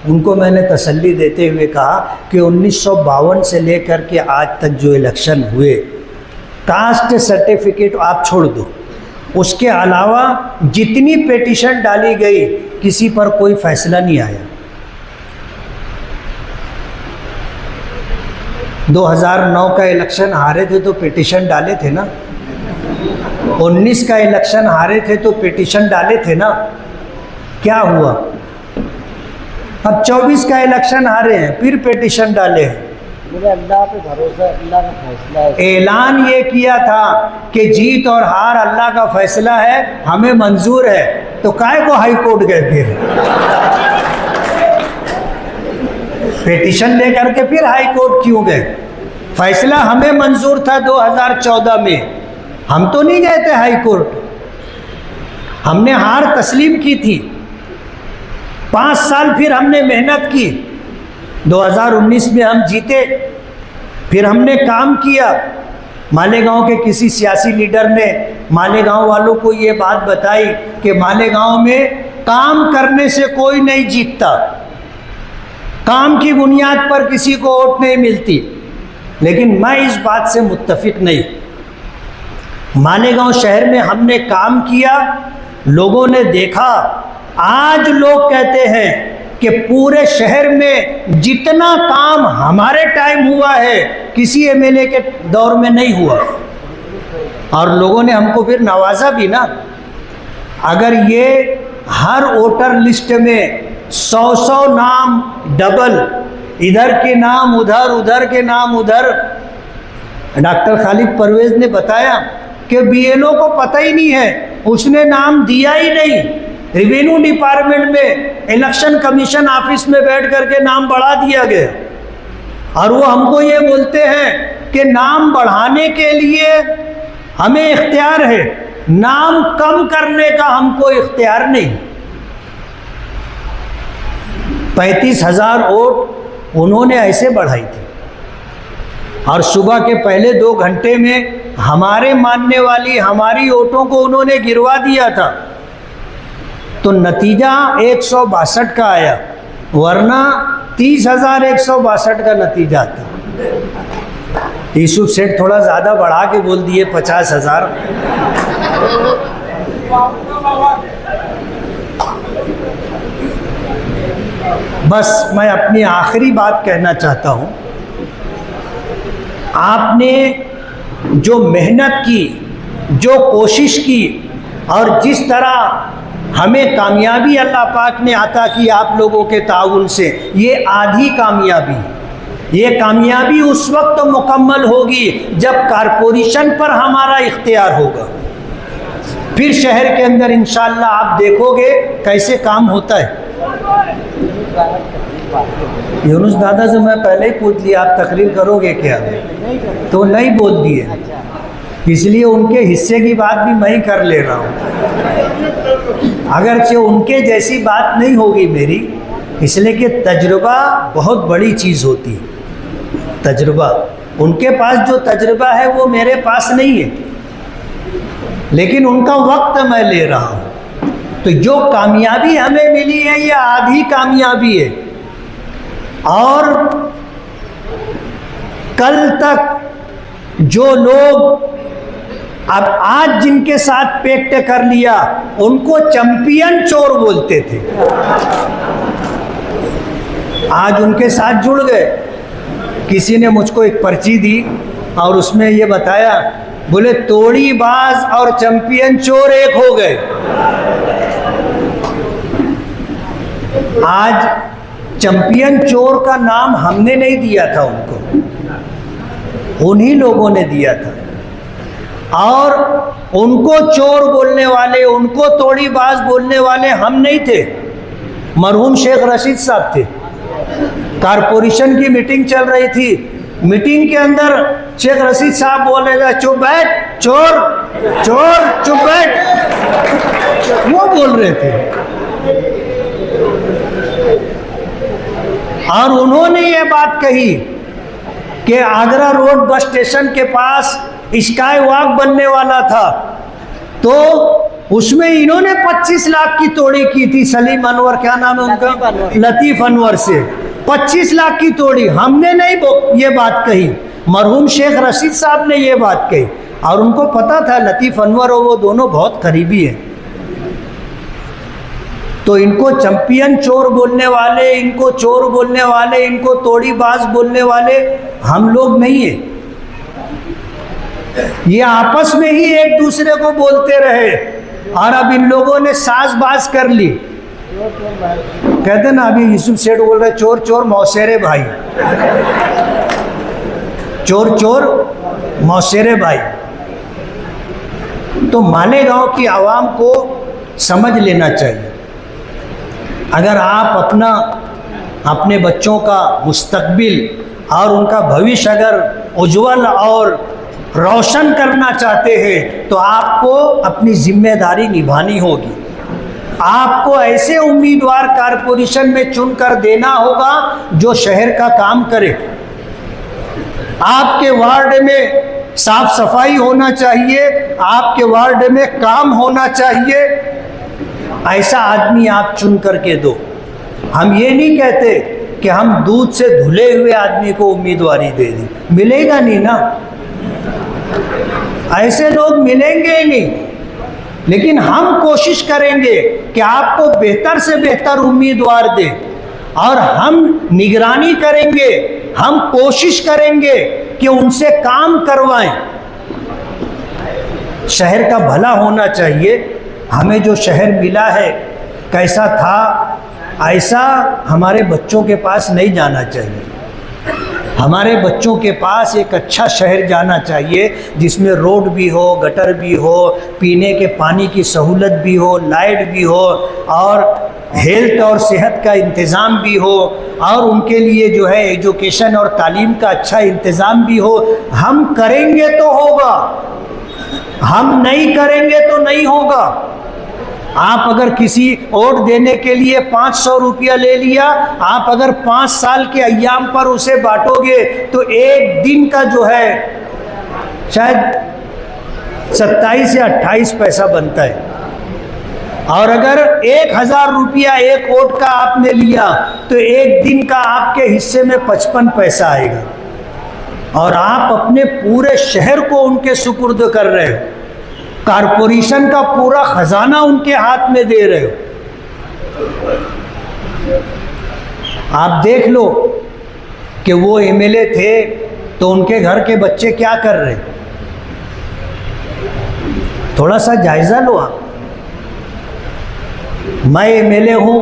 उनको मैंने तसल्ली देते हुए कहा कि 1952 से लेकर के आज तक जो इलेक्शन हुए, कास्ट सर्टिफिकेट आप छोड़ दो, उसके अलावा जितनी पिटीशन डाली गई किसी पर कोई फैसला नहीं आया। 2009 का इलेक्शन हारे थे तो पिटीशन डाले थे ना, 19 का इलेक्शन हारे थे तो पिटीशन डाले थे ना, क्या हुआ? अब 24 का इलेक्शन हारे हैं फिर पिटीशन डाले हैं। मुझे अल्लाह पे भरोसा, अल्लाह का फैसला है। ऐलान ये किया था कि जीत और हार अल्लाह का फैसला है, हमें मंजूर है, तो काहे को हाई कोर्ट गए? फिर पिटीशन लेकर के फिर हाई कोर्ट क्यों गए? फैसला हमें मंजूर था 2014 में, हम तो नहीं गए थे हाई कोर्ट। हमने हार तस्लीम की थी, 5 साल फिर हमने मेहनत की, 2019 में हम जीते, फिर हमने काम किया। मालेगांव के किसी सियासी लीडर ने मालेगांव वालों को ये बात बताई कि मालेगांव में काम करने से कोई नहीं जीतता, काम की बुनियाद पर किसी को वोट नहीं मिलती। लेकिन मैं इस बात से मुत्तफिक नहीं। मालेगांव शहर में हमने काम किया, लोगों ने देखा। आज लोग कहते हैं कि पूरे शहर में जितना काम हमारे टाइम हुआ है किसी एमएलए के दौर में नहीं हुआ। और लोगों ने हमको फिर नवाजा भी ना। अगर ये हर वोटर लिस्ट में 100 नाम डबल, इधर के नाम उधर, उधर के नाम उधर। डॉक्टर खालिद परवेज ने बताया कि बीएलओ को पता ही नहीं है, उसने नाम दिया ही नहीं। रेवेन्यू डिपार्टमेंट में इलेक्शन कमीशन ऑफिस में बैठ करके नाम बढ़ा दिया गया, और वो हमको ये बोलते हैं कि नाम बढ़ाने के लिए हमें इख्तियार है, नाम कम करने का हमको इख्तियार नहीं। 35,000 वोट उन्होंने ऐसे बढ़ाई थी, और सुबह के पहले 2 घंटे में हमारे मानने वाली हमारी वोटों को उन्होंने गिरवा दिया था। तो नतीजा 162 का आया, वरना 30,162 का नतीजा था। यूसुफ सेठ थोड़ा ज़्यादा बढ़ा के बोल दिए 50,000। बस मैं अपनी आखिरी बात कहना चाहता हूँ, आपने जो मेहनत की, जो कोशिश की, और जिस तरह हमें कामयाबी अल्लाह पाक ने अता की आप लोगों के ताउन से, ये आधी कामयाबी। ये कामयाबी उस वक्त मुकम्मल होगी जब कारपोरेशन पर हमारा इख्तियार होगा। फिर शहर के अंदर इंशाअल्लाह आप देखोगे कैसे काम होता है। यूनुस दादा से मैं पहले ही पूछ लिया, आप तकरीर करोगे क्या? तो नहीं बोल दिए, इसलिए उनके हिस्से की बात भी मैं ही कर ले रहा हूँ। अगरचे उनके जैसी बात नहीं होगी मेरी, इसलिए कि तजुर्बा बहुत बड़ी चीज़ होती है। तजुर्बा, उनके पास जो तजुर्बा है वो मेरे पास नहीं है, लेकिन उनका वक्त मैं ले रहा हूँ। तो जो कामयाबी हमें मिली है ये आधी कामयाबी है, और कल तक जो लोग अब आज जिनके साथ पेक्ट कर लिया उनको चैंपियन चोर बोलते थे, आज उनके साथ जुड़ गए। किसी ने मुझको एक पर्ची दी और उसमें ये बताया, बोले तोड़ीबाज और चैंपियन चोर एक हो गए। आज चैंपियन चोर का नाम हमने नहीं दिया था उनको, उन्हीं लोगों ने दिया था, और उनको चोर बोलने वाले, उनको तोड़ीबाज बोलने वाले हम नहीं थे, मरहूम शेख रशीद साहब थे। कारपोरेशन की मीटिंग चल रही थी, मीटिंग के अंदर शेख रशीद साहब बोल रहे थे, चुप बैठ चोर, चोर चुप बैठ, वो बोल रहे थे। और उन्होंने ये बात कही कि आगरा रोड बस स्टेशन के पास स्काई वॉक बनने वाला था, तो उसमें इन्होंने 25 लाख की तोड़ी की थी। सलीम अनवर, क्या नाम है उनका, लतीफ़ अनवर से 25 लाख की तोड़ी। हमने नहीं ये बात कही, मरहूम शेख रशीद साहब ने ये बात कही, और उनको पता था लतीफ़ अनवर और वो दोनों बहुत करीबी हैं। तो इनको चैंपियन चोर बोलने वाले, इनको चोर बोलने वाले, इनको तोड़ीबाज बोलने वाले हम लोग नहीं हैं। ये आपस में ही एक दूसरे को बोलते रहे, और अब इन लोगों ने साजबाज कर ली। कहते ना, अभी यूसुफ सेठ बोल रहे चोर चोर मौसेरे भाई, चोर चोर मौसेरे भाई। तो मालेगांव की आवाम को समझ लेना चाहिए, अगर आप अपने बच्चों का मुस्तकबिल और उनका भविष्य अगर उज्जवल और रोशन करना चाहते हैं तो आपको अपनी जिम्मेदारी निभानी होगी। आपको ऐसे उम्मीदवार कारपोरेशन में चुनकर देना होगा जो शहर का काम करे। आपके वार्ड में साफ सफाई होना चाहिए, आपके वार्ड में काम होना चाहिए, ऐसा आदमी आप चुन करके दो। हम ये नहीं कहते कि हम दूध से धुले हुए आदमी को उम्मीदवारी दे दें, मिलेगा नहीं ना, ऐसे लोग मिलेंगे ही नहीं। लेकिन हम कोशिश करेंगे कि आपको बेहतर से बेहतर उम्मीदवार दें, और हम निगरानी करेंगे, हम कोशिश करेंगे कि उनसे काम करवाएं। शहर का भला होना चाहिए। हमें जो शहर मिला है कैसा था ऐसा हमारे बच्चों के पास नहीं जाना चाहिए। हमारे बच्चों के पास एक अच्छा शहर जाना चाहिए जिसमें रोड भी हो, गटर भी हो, पीने के पानी की सहूलत भी हो, लाइट भी हो और हेल्थ और सेहत का इंतज़ाम भी हो और उनके लिए जो है एजुकेशन और तालीम का अच्छा इंतज़ाम भी हो। हम करेंगे तो होगा, हम नहीं करेंगे तो नहीं होगा। आप अगर किसी वोट देने के लिए 500 रुपया ले लिया, आप अगर 5 साल के अय्याम पर उसे बांटोगे तो एक दिन का जो है शायद 27 या 28 पैसा बनता है। और अगर 1000 रुपया एक वोट का आपने लिया तो एक दिन का आपके हिस्से में 55 पैसा आएगा और आप अपने पूरे शहर को उनके सुपुर्द कर रहे हो। कारपोरेशन का पूरा खजाना उनके हाथ में दे रहे हो। आप देख लो कि वो एमएलए थे तो उनके घर के बच्चे क्या कर रहे, थोड़ा सा जायजा लो आप। मैं एमएलए हूँ,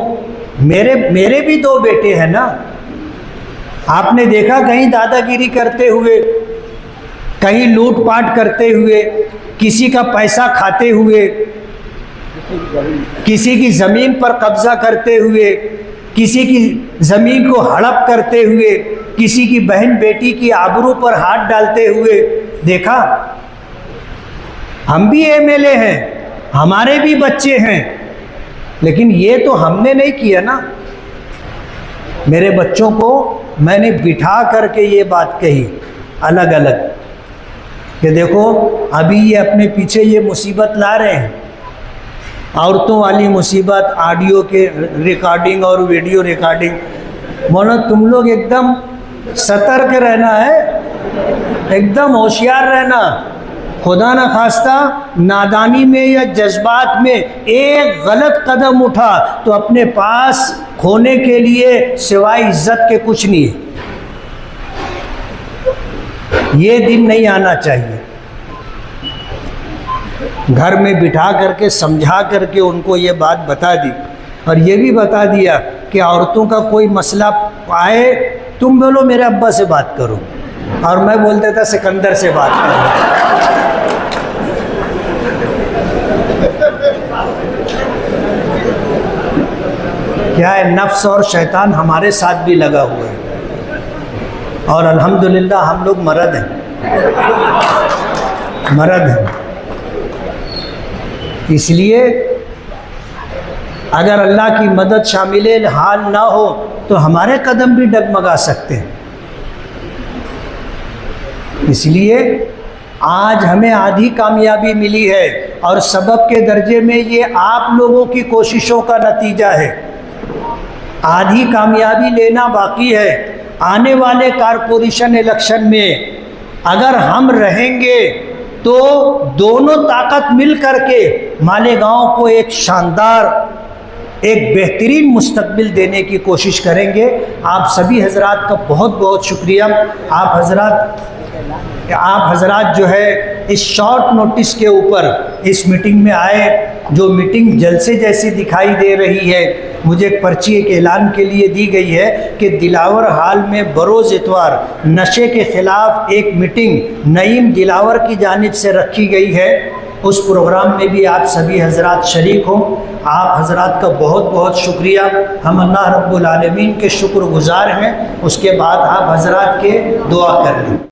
मेरे भी 2 बेटे हैं ना। आपने देखा कहीं दादागिरी करते हुए, कहीं लूटपाट करते हुए, किसी का पैसा खाते हुए, किसी की ज़मीन पर कब्जा करते हुए, किसी की ज़मीन को हड़प करते हुए, किसी की बहन बेटी की आबरू पर हाथ डालते हुए देखा? हम भी एमएलए हैं, हमारे भी बच्चे हैं, लेकिन ये तो हमने नहीं किया ना। मेरे बच्चों को मैंने बिठा करके ये बात कही अलग अलग कि देखो अभी ये अपने पीछे ये मुसीबत ला रहे हैं, औरतों वाली मुसीबत, ऑडियो के रिकॉर्डिंग और वीडियो रिकॉर्डिंग। बोलो तुम लोग एकदम सतर्क रहना है, एकदम होशियार रहना। खुदा न खास्ता नादानी में या जज्बात में एक गलत कदम उठा तो अपने पास खोने के लिए सिवाय इज्जत के कुछ नहीं है। ये दिन नहीं आना चाहिए। घर में बिठा करके समझा करके उनको ये बात बता दी और ये भी बता दिया कि औरतों का कोई मसला आए तुम बोलो मेरे अब्बा से बात करो और मैं बोल देता सिकंदर से बात करो। क्या है, नफ्स और शैतान हमारे साथ भी लगा हुआ है और अल्हम्दुलिल्लाह हम लोग मर्द हैं। इसलिए अगर अल्लाह की मदद शामिल हाल ना हो तो हमारे कदम भी डगमगा सकते हैं। इसलिए आज हमें आधी कामयाबी मिली है और सबब के दर्जे में ये आप लोगों की कोशिशों का नतीजा है। आधी कामयाबी लेना बाकी है। आने वाले कारपोरेशन इलेक्शन में अगर हम रहेंगे तो दोनों ताकत मिल करके मालेगांव को एक शानदार, एक बेहतरीन मुस्तकबिल देने की कोशिश करेंगे। आप सभी हजरात का बहुत बहुत शुक्रिया। आप हजरात जो है इस शॉर्ट नोटिस के ऊपर इस मीटिंग में आए, जो मीटिंग जलसे जैसी दिखाई दे रही है। मुझे एक पर्ची एक ऐलान के लिए दी गई है कि दिलावर हाल में बरोज़ इतवार नशे के ख़िलाफ़ एक मीटिंग नईम दिलावर की जानिब से रखी गई है। उस प्रोग्राम में भी आप सभी हजरात शरीक हों। आप हजरात का बहुत बहुत शुक्रिया। हम अल्लाह रब्बुल आलमीन के शुक्रगुज़ार हैं। उसके बाद आप हजरात के दुआ कर लें।